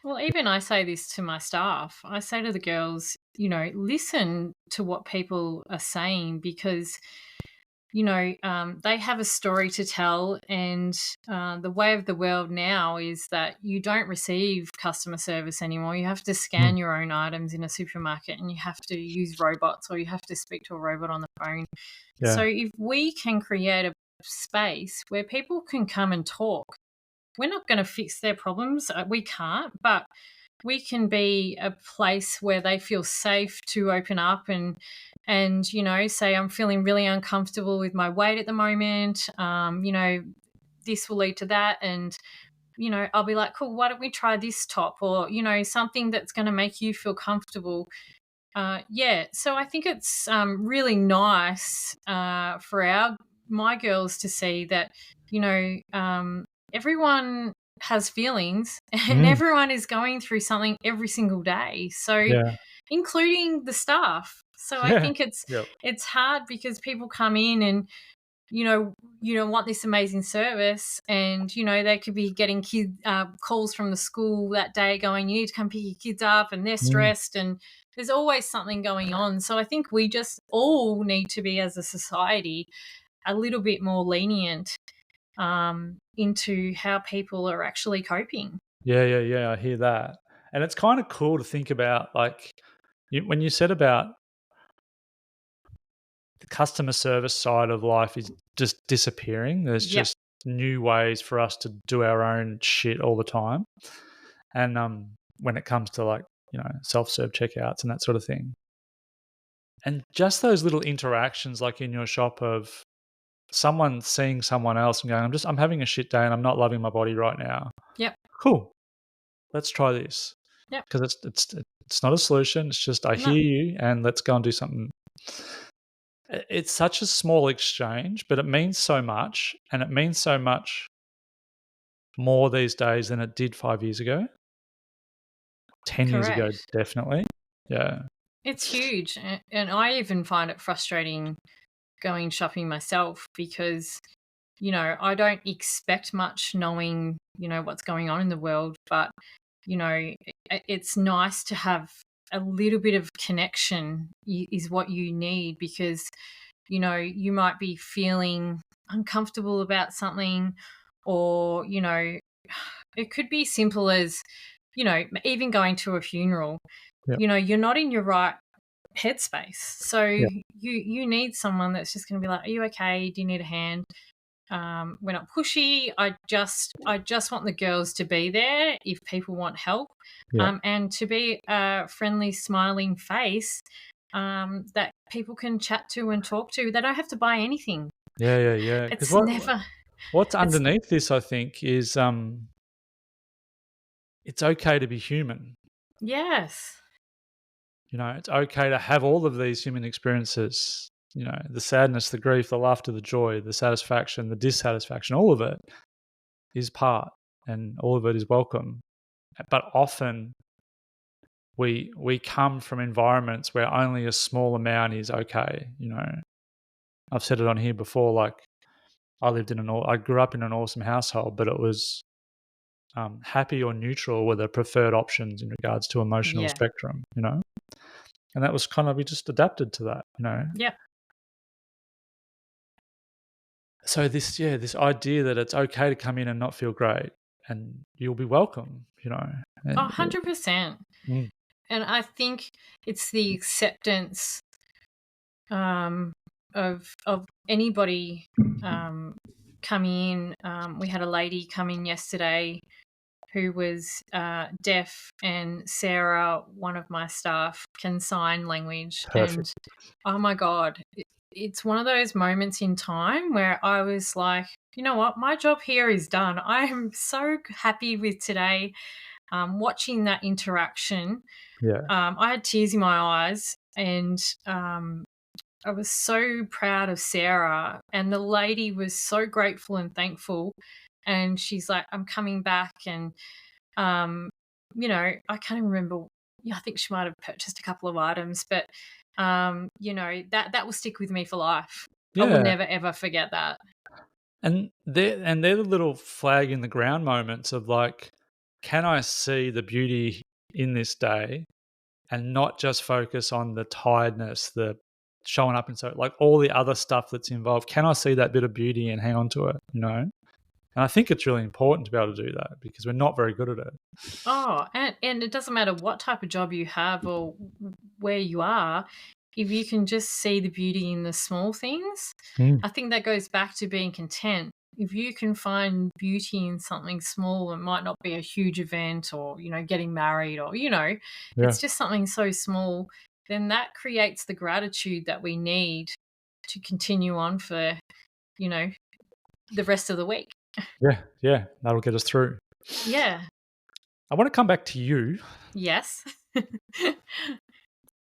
Well, even I say this to my staff. I say to the girls, listen to what people are saying, because they have a story to tell, and the way of the world now is that you don't receive customer service anymore. You have to scan your own items in a supermarket, and you have to use robots, or you have to speak to a robot on the phone. Yeah. So if we can create a space where people can come and talk, we're not going to fix their problems. We can't, but we can be a place where they feel safe to open up and say, I'm feeling really uncomfortable with my weight at the moment. this will lead to that, and I'll be like, cool, why don't we try this top, or something that's going to make you feel comfortable. So I think it's really nice for my girls to see that everyone has feelings and Mm. everyone is going through something every single day. So Yeah. including the staff. So I Yeah. think it's Yep. it's hard because people come in and want this amazing service, and they could be getting calls from the school that day going, you need to come pick your kids up, and they're Mm. stressed, and there's always something going on. So I think we just all need to be, as a society, a little bit more lenient into how people are actually coping. Yeah. I hear that. And it's kind of cool to think about, like, when you said about the customer service side of life is just disappearing. There's Yep, just new ways for us to do our own shit all the time. And when it comes to, like, self-serve checkouts and that sort of thing. And just those little interactions, like in your shop, of someone seeing someone else and going, I'm having a shit day and I'm not loving my body right now. yep, Cool. Let's try this. yep. Because it's not a solution. It's just, I No, hear you, and let's go and do something. It's such a small exchange, but it means so much, and it means so much more these days than it did 5 years ago, 10 years ago, correct. definitely. Yeah. It's huge, and I even find it frustrating going shopping myself because I don't expect much, knowing what's going on in the world, but it's nice to have a little bit of connection is what you need, because you might be feeling uncomfortable about something, or it could be simple as even going to a funeral. Yeah. You're not in your right headspace, so Yeah. you need someone that's just going to be like, are you okay, do you need a hand? We're not pushy. I just want the girls to be there if people want help, Yeah. and to be a friendly, smiling face that people can chat to and talk to. They don't have to buy anything. Yeah. Because It's never. what's It's underneath this, I think, is it's okay to be human. yes, It's okay to have all of these human experiences. The sadness, the grief, the laughter, the joy, the satisfaction, the dissatisfaction. All of it is part, and all of it is welcome. But often we come from environments where only a small amount is okay. I've said it on here before. Like, I grew up in an awesome household, but it was happy or neutral were the preferred options in regards to emotional yeah, spectrum. And that was kind of, we just adapted to that. yeah. So this idea that it's okay to come in and not feel great, and you'll be welcome. And 100%. mm, And I think it's the acceptance um, of anybody coming in. We had a lady come in yesterday who was deaf, and Sarah, one of my staff, can sign language. perfect. And oh my God, it's one of those moments in time where I was like, you know what, my job here is done. I am so happy with today. Watching that interaction, Yeah. I had tears in my eyes, and I was so proud of Sarah, and the lady was so grateful and thankful. And she's like, I'm coming back. And, I can't even remember. Yeah, I think she might have purchased a couple of items, but, that will stick with me for life. I will Yeah. never, ever forget that. And they're the little flag in the ground moments of, like, can I see the beauty in this day and not just focus on the tiredness, the showing up, and so, like, all the other stuff that's involved. Can I see that bit of beauty and hang on to it? And I think it's really important to be able to do that, because we're not very good at it. Oh, and it doesn't matter what type of job you have or where you are, if you can just see the beauty in the small things, Mm. I think that goes back to being content. If you can find beauty in something small, it might not be a huge event, or, getting married, or, Yeah. it's just something so small, then that creates the gratitude that we need to continue on for, the rest of the week. Yeah, that'll get us through. Yeah. I want to come back to you. Yes.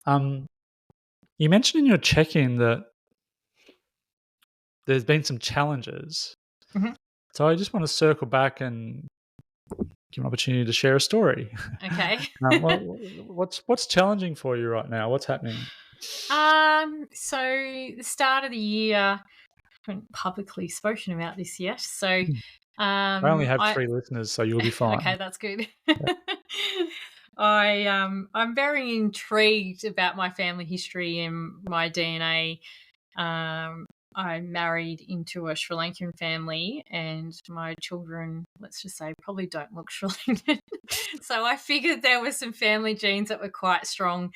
You mentioned in your check-in that there's been some challenges. Mhm. So I just want to circle back and give an opportunity to share a story. Okay. What's challenging for you right now? What's happening? So the start of the year, I haven't publicly spoken about this yet. So, I only have I 3 listeners, so you'll be fine. okay, that's good. Yeah. I'm very intrigued about my family history and my DNA. I'm married into a Sri Lankan family, and my children, let's just say, probably don't look Sri Lankan. So I figured there were some family genes that were quite strong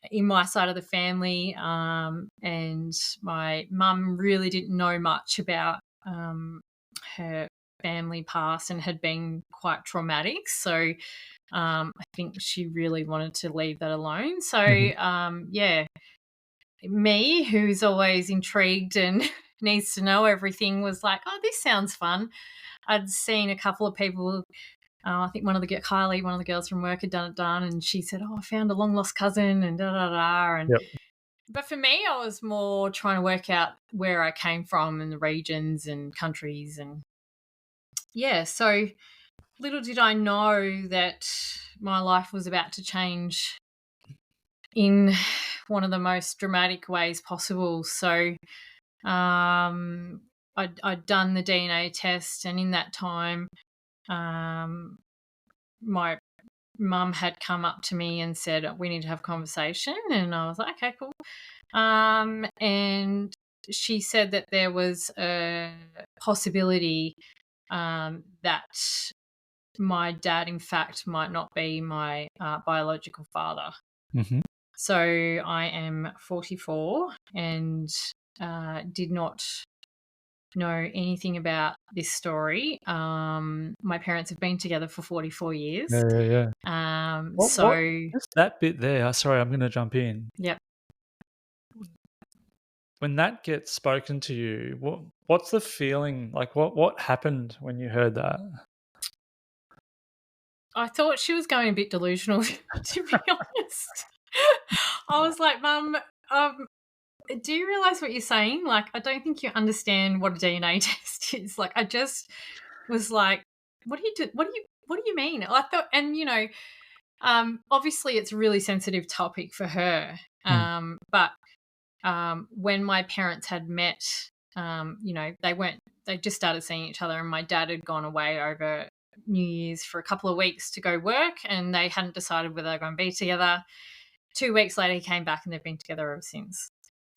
in my side of the family. And my mum really didn't know much about her family past and had been quite traumatic. So I think she really wanted to leave that alone. So, Mhm. yeah, me, who's always intrigued and needs to know everything, was like, oh, this sounds fun. I'd seen a couple of people. I think Kylie, one of the girls from work, had done, and she said, "Oh, I found a long lost cousin," and da da da. And Yep. but for me, I was more trying to work out where I came from and the regions and countries, and yeah. So little did I know that my life was about to change in one of the most dramatic ways possible. So I'd done the DNA test, and in that time, my mum had come up to me and said, we need to have a conversation. And I was like, okay, cool. And she said that there was a possibility that my dad, in fact, might not be my biological father. Mhm. So I am 44 and did not know anything about this story. My parents have been together for 44 years. Yeah. What So, just that bit there, sorry, I'm gonna jump in. yep. When that gets spoken to you, what's the feeling? Like, what happened when you heard that? I thought she was going a bit delusional, to be honest. I was like, Mum, do you realize what you're saying? Like, I don't think you understand what a DNA test is. Like, I just was like, what do you do? What do you mean? I thought, and obviously it's a really sensitive topic for her. Mm. But when my parents had met, they just started seeing each other, and my dad had gone away over New Year's for a couple of weeks to go work, and they hadn't decided whether they're going to be together. 2 weeks later, he came back, and they've been together ever since.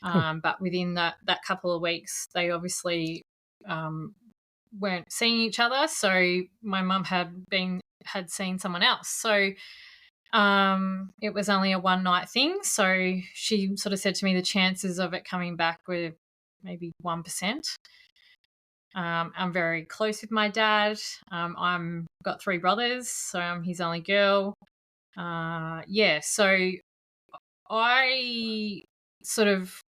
But within that couple of weeks, they obviously weren't seeing each other. So my mum had seen someone else. So it was only a one night thing. So she sort of said to me the chances of it coming back were maybe 1%. I'm very close with my dad. I'm got 3 brothers, so I'm his only girl. Yeah, so I sort of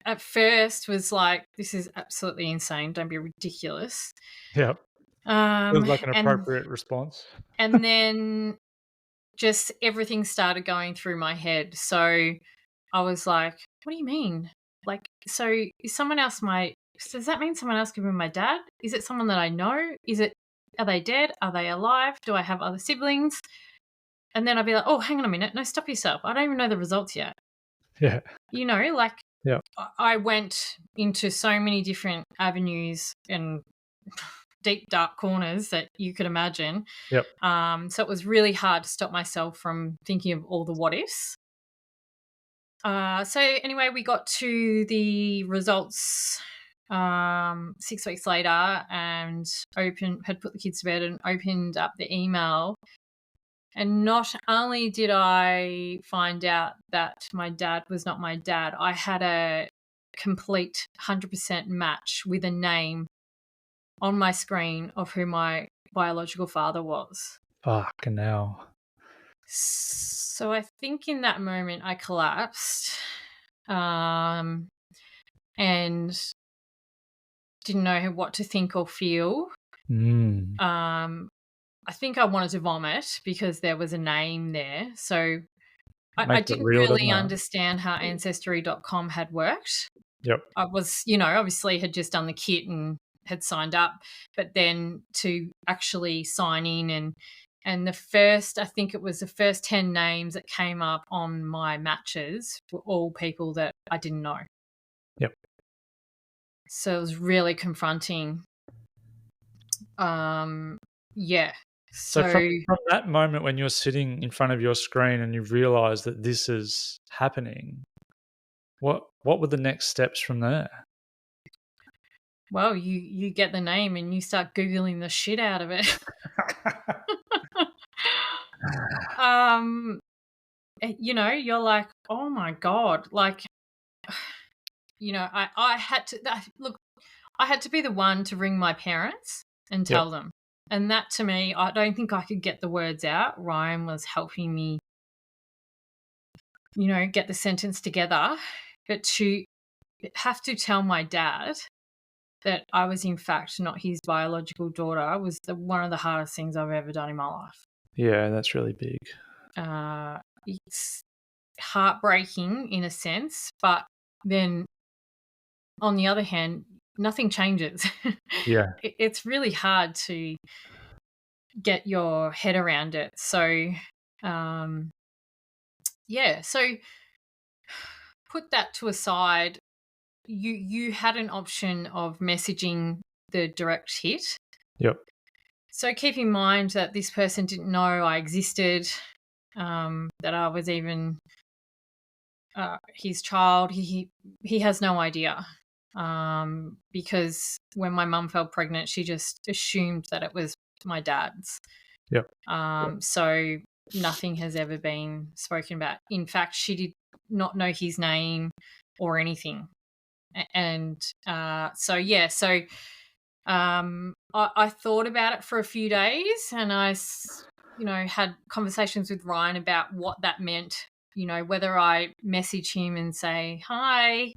at first was like, this is absolutely insane. Don't be ridiculous. Yep. Feels like an And appropriate response. then just everything started going through my head. So I was like, what do you mean? Like, so does that mean someone else could be my dad? Is it someone that I know? Are they dead? Are they alive? Do I have other siblings? And then I'd be like, oh, hang on a minute. No, stop yourself. I don't even know the results yet. Yeah. Like, Yep. I went into so many different avenues and deep, dark corners that you could imagine. Yep. So it was really hard to stop myself from thinking of all the what ifs. So anyway, we got to the results 6 weeks later, and had put the kids to bed and opened up the email. And not only did I find out that my dad was not my dad, I had a complete 100% match with a name on my screen of who my biological father was. Fucking hell. So I think in that moment I collapsed, and didn't know what to think or feel. Mm. I think I wanted to vomit because there was a name there. So I Makes it didn't real, doesn't really it? understand how Ancestry.com had worked. Yep. I was, obviously had just done the kit and had signed up, but then to actually sign in and I think it was the first 10 names that came up on my matches were all people that I didn't know. Yep. So it was really confronting. Yeah. So So from that moment when you're sitting in front of your screen and you realize that this is happening, what were the next steps from there? well, you get the name and you start Googling the shit out of it. You're like, oh my God. Like, I had to look, I had to be the one to ring my parents and Yep. tell them. And that to me, I don't think I could get the words out. Ryan was helping me, get the sentence together. But to have to tell my dad that I was in fact not his biological daughter was one of the hardest things I've ever done in my life. Yeah, that's really big. It's heartbreaking in a sense, but then on the other hand, nothing changes. Yeah. It's really hard to get your head around it. So, so put that to a side. You had an option of messaging the direct hit. Yep. So keep in mind that this person didn't know I existed, that I was even his child. He has no idea, because when my mum fell pregnant, she just assumed that it was my dad's. Yep. So nothing has ever been spoken about. In fact, she did not know his name or anything. And I thought about it for a few days, and I had conversations with Ryan about what that meant, whether I message him and say, hi,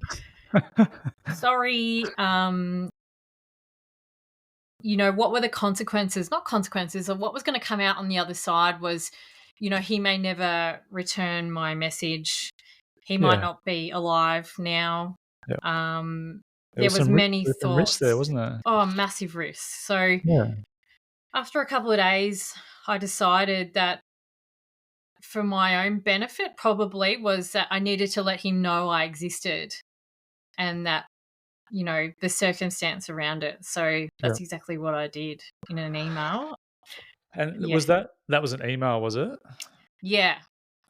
sorry, what were the consequences, not consequences, of what was going to come out on the other side was, he may never return my message. He might Yeah. not be alive now. Yep. There was many There was some risk there, thoughts. wasn't there? Oh, massive risk. So Yeah. after a couple of days, I decided that for my own benefit probably was that I needed to let him know I existed and that, the circumstance around it. So Yeah. that's exactly what I did in an email. And Yeah. was that was an email, was it? Yeah.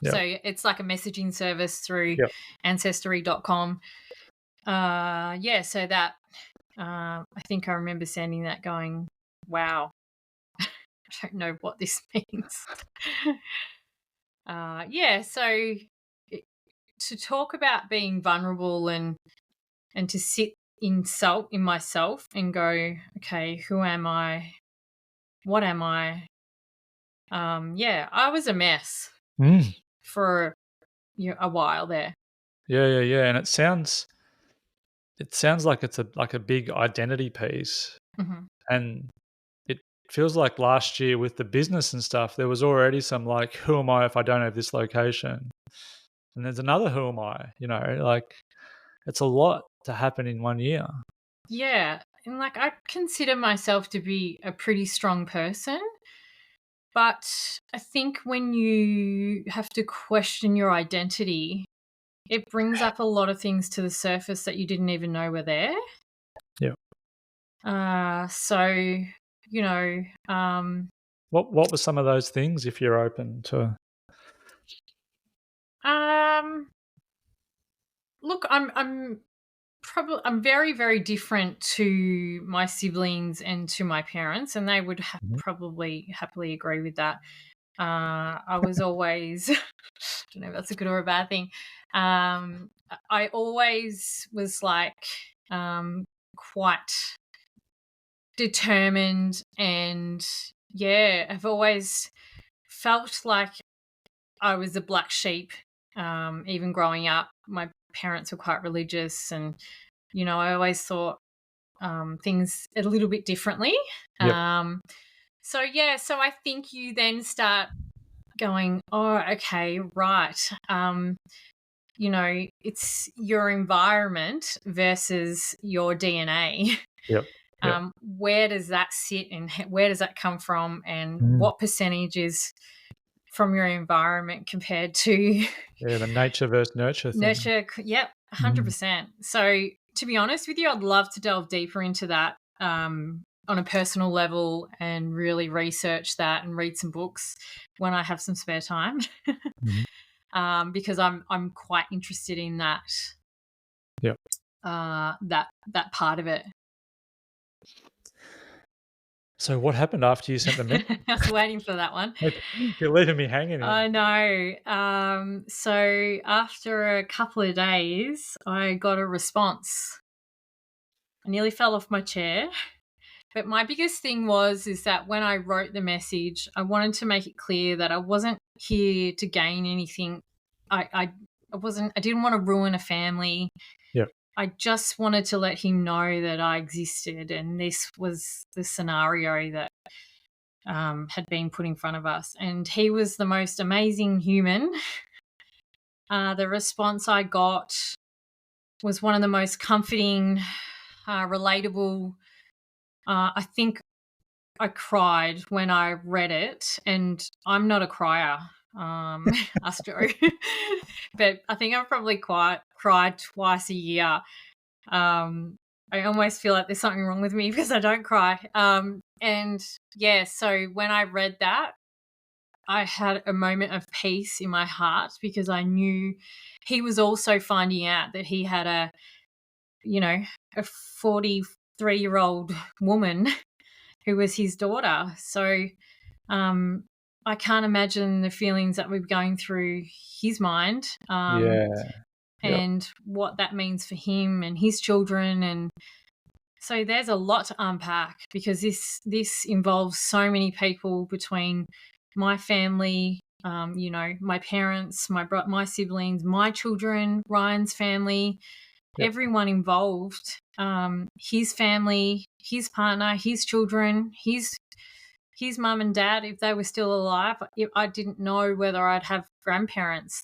Yeah. So it's like a messaging service through Yep. ancestry.com. So that I think I remember sending that going, wow, I don't know what this means. So to talk about being vulnerable and to sit in myself and go, okay, who am I? What am I? I was a mess Mm. for a while there. Yeah. And it sounds like it's a big identity piece. Mm-hmm. And it feels like last year with the business and stuff, there was already some like, who am I if I don't have this location? And there's another who am I, like it's a lot to happen in 1 year. Yeah. And like I consider myself to be a pretty strong person. But I think when you have to question your identity, it brings up a lot of things to the surface that you didn't even know were there. Yeah. What were some of those things, if you're open to? Look, I'm very, very different to my siblings and to my parents, and they would Mhm. probably happily agree with that. I was always, I don't know if that's a good or a bad thing. I always was like quite determined, and I've always felt like I was a black sheep. Even growing up, my parents were quite religious, and I always thought things a little bit differently. Yep. So I think you then start going, oh, okay, right. It's your environment versus your DNA. Yep. Yep. Where does that sit and where does that come from, and Mm. what percentage is from your environment compared to Yeah, the nature versus nurture thing. nurture? Yep, 100%. So to be honest with you, I'd love to delve deeper into that on a personal level and really research that and read some books when I have some spare time. Because I'm quite interested in that. Yep. That part of it. So what happened after you sent the message? I was waiting for that one. You're leaving me hanging here. I know. So after a couple of days, I got a response. I nearly fell off my chair. But my biggest thing is that when I wrote the message, I wanted to make it clear that I wasn't here to gain anything. I didn't want to ruin a family. Yep. I just wanted to let him know that I existed, and this was the scenario that had been put in front of us. And he was the most amazing human. The response I got was one of the most comforting, relatable. I think I cried when I read it, and I'm not a crier, Astro, but I think I've probably cried twice a year. I almost feel like there's something wrong with me because I don't cry. So when I read that, I had a moment of peace in my heart because I knew he was also finding out that he had a 43-year-old woman who was his daughter. So I can't imagine the feelings that were going through his mind. And what that means for him and his children. And so there's a lot to unpack because this involves so many people between my family, my parents, my siblings, my children, Ryan's family, everyone involved, his family, his partner, his children, his mum and dad, if they were still alive. I didn't know whether I'd have grandparents.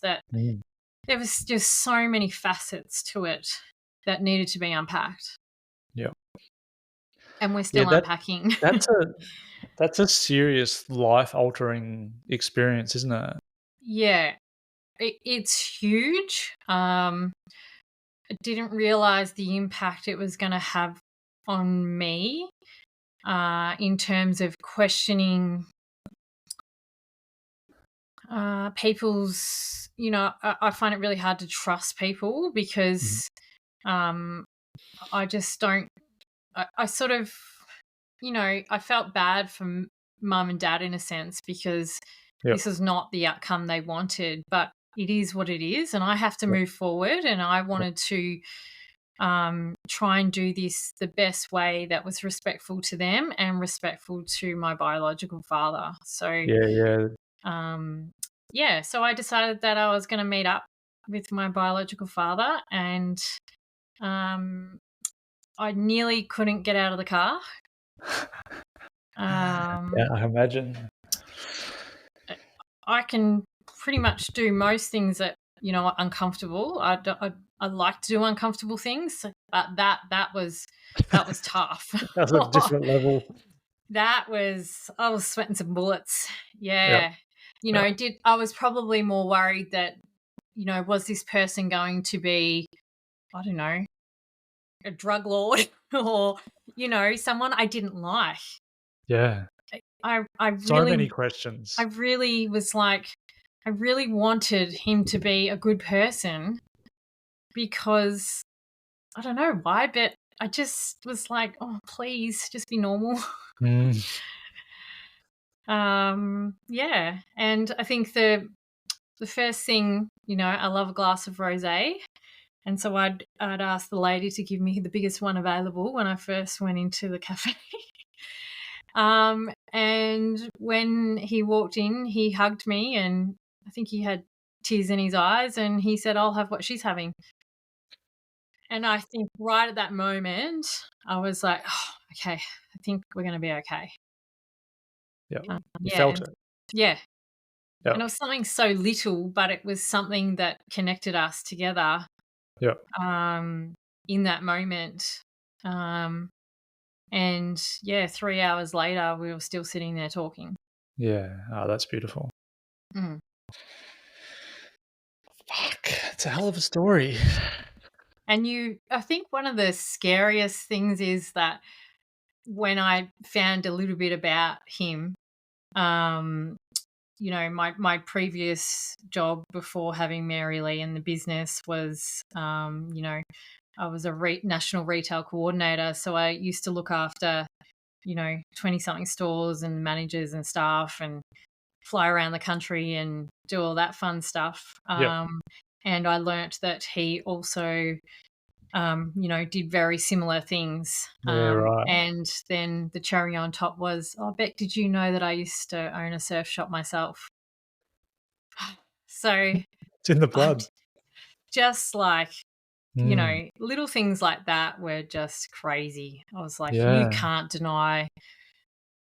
There was just so many facets to it that needed to be unpacked. Yeah. And we're still unpacking. That's a serious life-altering experience, isn't it? Yeah. It's huge. I didn't realise the impact it was going to have on me in terms of questioning people's, I find it really hard to trust people because I just don't, I sort of, I felt bad for mum and dad in a sense because this is not the outcome they wanted, but it is what it is, and I have to move forward, and I wanted to try and do this the best way that was respectful to them and respectful to my biological father. So so I decided that I was going to meet up with my biological father, and I nearly couldn't get out of the car. Yeah, I imagine. I can pretty much do most things that are uncomfortable. I like to do uncomfortable things, but that was tough. That was a different level. I was sweating some bullets. Yeah. I was probably more worried that, was this person going to be, I don't know, a drug lord or, someone I didn't like. Yeah. I so really, many questions. I really was like, I really wanted him to be a good person because I don't know why, but I just was like, oh, please just be normal. And I think the first thing, I love a glass of rosé, and so I'd ask the lady to give me the biggest one available when I first went into the cafe. And when he walked in, he hugged me, and I think he had tears in his eyes, and he said, I'll have what she's having. And I think right at that moment, I was like, "Oh, okay, I think we're gonna be okay." Yeah. You Yeah, felt and it. yeah, Yeah. and it was something so little, but it was something that connected us together, Yeah. um, in that moment. Um, and yeah, 3 hours later, we were still sitting there talking. Yeah. Oh, that's beautiful. Mm. Fuck. It's a hell of a story. And I think one of the scariest things is that when I found a little bit about him, um, my previous job before having Mary Lee in the business was, I was a national retail coordinator. So I used to look after, 20 something stores and managers and staff and fly around the country and do all that fun stuff. Yep. And I learnt that he also, did very similar things. Yeah, right. And then the cherry on top was, oh, Beck, did you know that I used to own a surf shop myself? So It's in the I'm blood. just like, Mm. little things like that were just crazy. I was like, you Yeah. can't deny,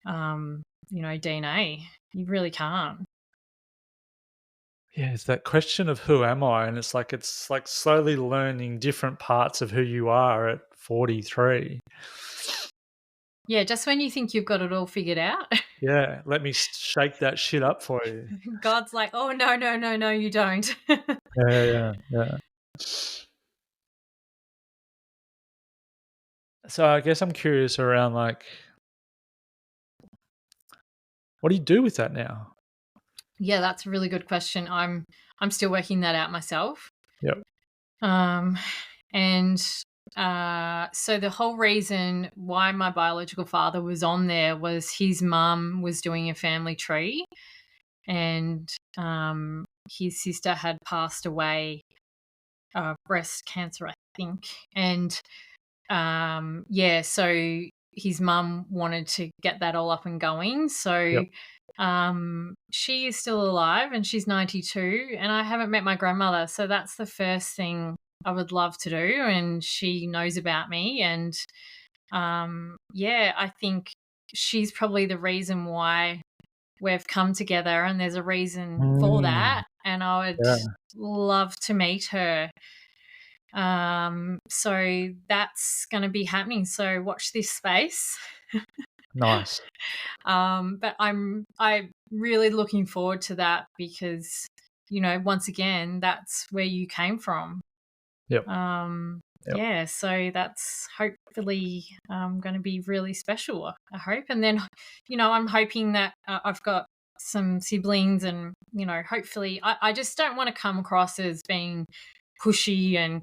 DNA. You really can't. Yeah, it's that question of who am I? And it's like slowly learning different parts of who you are at 43. Yeah, just when you think you've got it all figured out, Yeah, let me shake that shit up for you. God's like, oh, no, no, no, no, you don't. Yeah, yeah, yeah. So I guess I'm curious around like, what do you do with that now? Yeah, that's a really good question. I'm still working that out myself. Yep. Um, and so the whole reason why my biological father was on there was his mum was doing a family tree, and his sister had passed away, breast cancer, I think, and yeah, so his mum wanted to get that all up and going. So Yep. she is still alive and she's 92, and I haven't met my grandmother. So that's the first thing I would love to do. And she knows about me. And yeah, I think she's probably the reason why we've come together, and there's a reason for Mm, that. And I would yeah. love to meet her. So that's going to be happening. So watch this space. Nice. But I'm really looking forward to that because, once again, that's where you came from. Yep. Yep. Yeah, so that's hopefully going to be really special, I hope. And then, I'm hoping that I've got some siblings, and, hopefully I just don't want to come across as being pushy and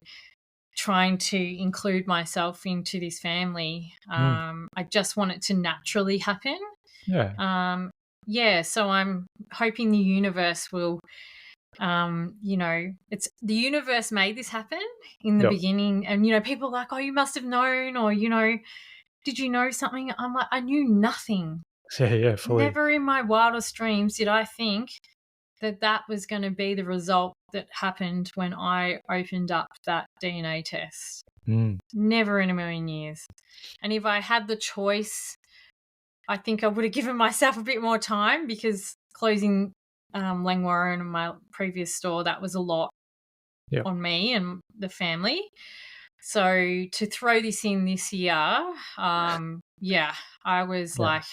trying to include myself into this family. Mm, I just want it to naturally happen. yeah. Yeah, so I'm hoping the universe will, it's the universe made this happen in the Yep. beginning. And, people are like, oh, you must have known, or, did you know something? I'm like, I knew nothing. Yeah, yeah, fully. Never in my wildest dreams did I think that that was going to be the result that happened when I opened up that DNA test. Mm, Never in a million years. And if I had the choice, I think I would have given myself a bit more time, because closing Langwarrin and my previous store, that was a lot yep. on me and the family. So to throw this in this year, yeah, I was Yeah. like,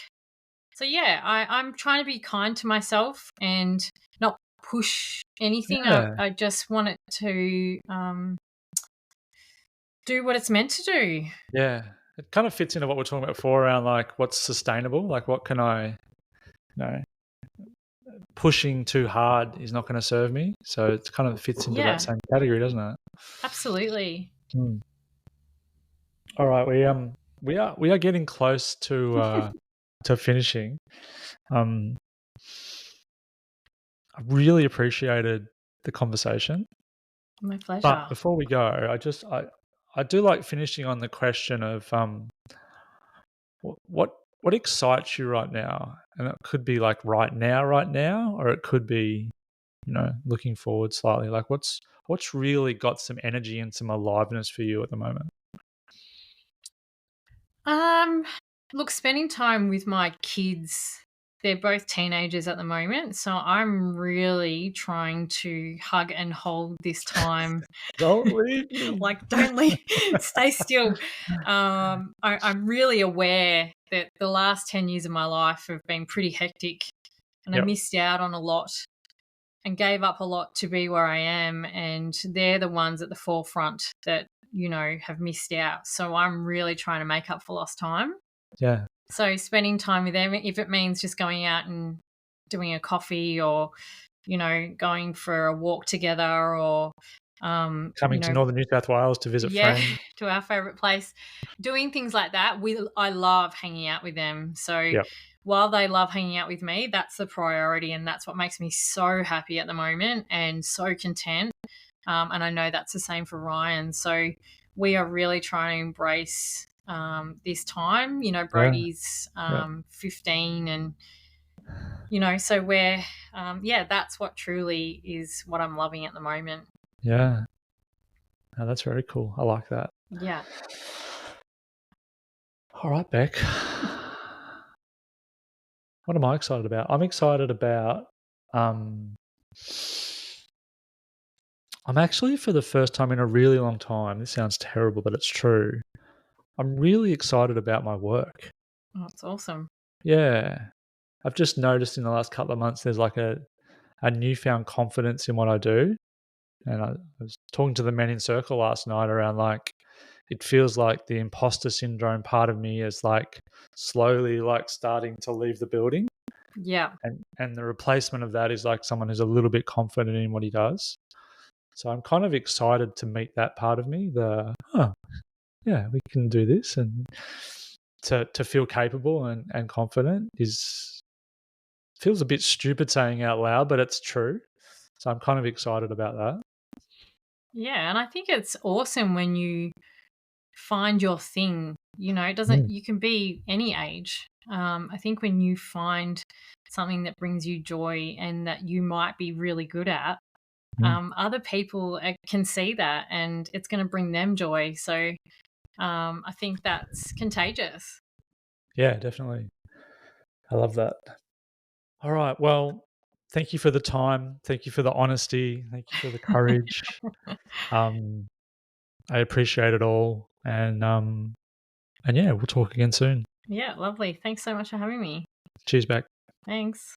so yeah, I'm trying to be kind to myself and not push anything. Yeah. I just want it to do what it's meant to do. Yeah. It kind of fits into what we're talking about before around like what's sustainable. Like what can I, pushing too hard is not going to serve me. So it kind of fits into that Yeah, same category, doesn't it? absolutely. Mm. All right, we are getting close to finishing. Um, I really appreciated the conversation, My but pleasure. before we go, I do like finishing on the question of what excites you right now, and it could be like right now, or it could be looking forward slightly? Like what's really got some energy and some aliveness for you at the moment? Um, Look, spending time with my kids, they're both teenagers at the moment, so I'm really trying to hug and hold this time. Don't leave me. Like, don't leave, stay still. I'm really aware that the last 10 years of my life have been pretty hectic, and I Yep. missed out on a lot and gave up a lot to be where I am. And they're the ones at the forefront that, have missed out. So I'm really trying to make up for lost time. Yeah. So spending time with them, if it means just going out and doing a coffee or, going for a walk together or, Coming to Northern New South Wales to visit yeah, friends. to our favorite place, doing things like that. I love hanging out with them. So Yep. while they love hanging out with me, that's the priority, and that's what makes me so happy at the moment and so content. And I know that's the same for Ryan. So we are really trying to embrace this time. Yeah. Brody's Yeah. 15, and so we're that's what truly is what I'm loving at the moment. Yeah. No, that's very cool. I like that. Yeah. All right, Beck. What am I excited about? I'm excited about I'm actually, for the first time in a really long time, this sounds terrible, but it's true. I'm really excited about my work. Oh, that's awesome. Yeah. I've just noticed in the last couple of months there's like a newfound confidence in what I do. And I was talking to the men in circle last night around like it feels like the imposter syndrome part of me is like slowly like starting to leave the building. Yeah. And the replacement of that is like someone who's a little bit confident in what he does. So I'm kind of excited to meet that part of me. Yeah, we can do this, and to feel capable and confident feels a bit stupid saying out loud, but it's true. So I'm kind of excited about that. Yeah. And I think it's awesome when you find your thing. It doesn't, Mm, you can be any age. I think when you find something that brings you joy and that you might be really good at, mm. other people can see that and it's going to bring them joy. So I think that's contagious. Yeah, definitely. I love that. All right. Well, thank you for the time. Thank you for the honesty. Thank you for the courage. Um, I appreciate it all. And yeah, we'll talk again soon. Yeah, lovely. Thanks so much for having me. Cheers, back. Thanks.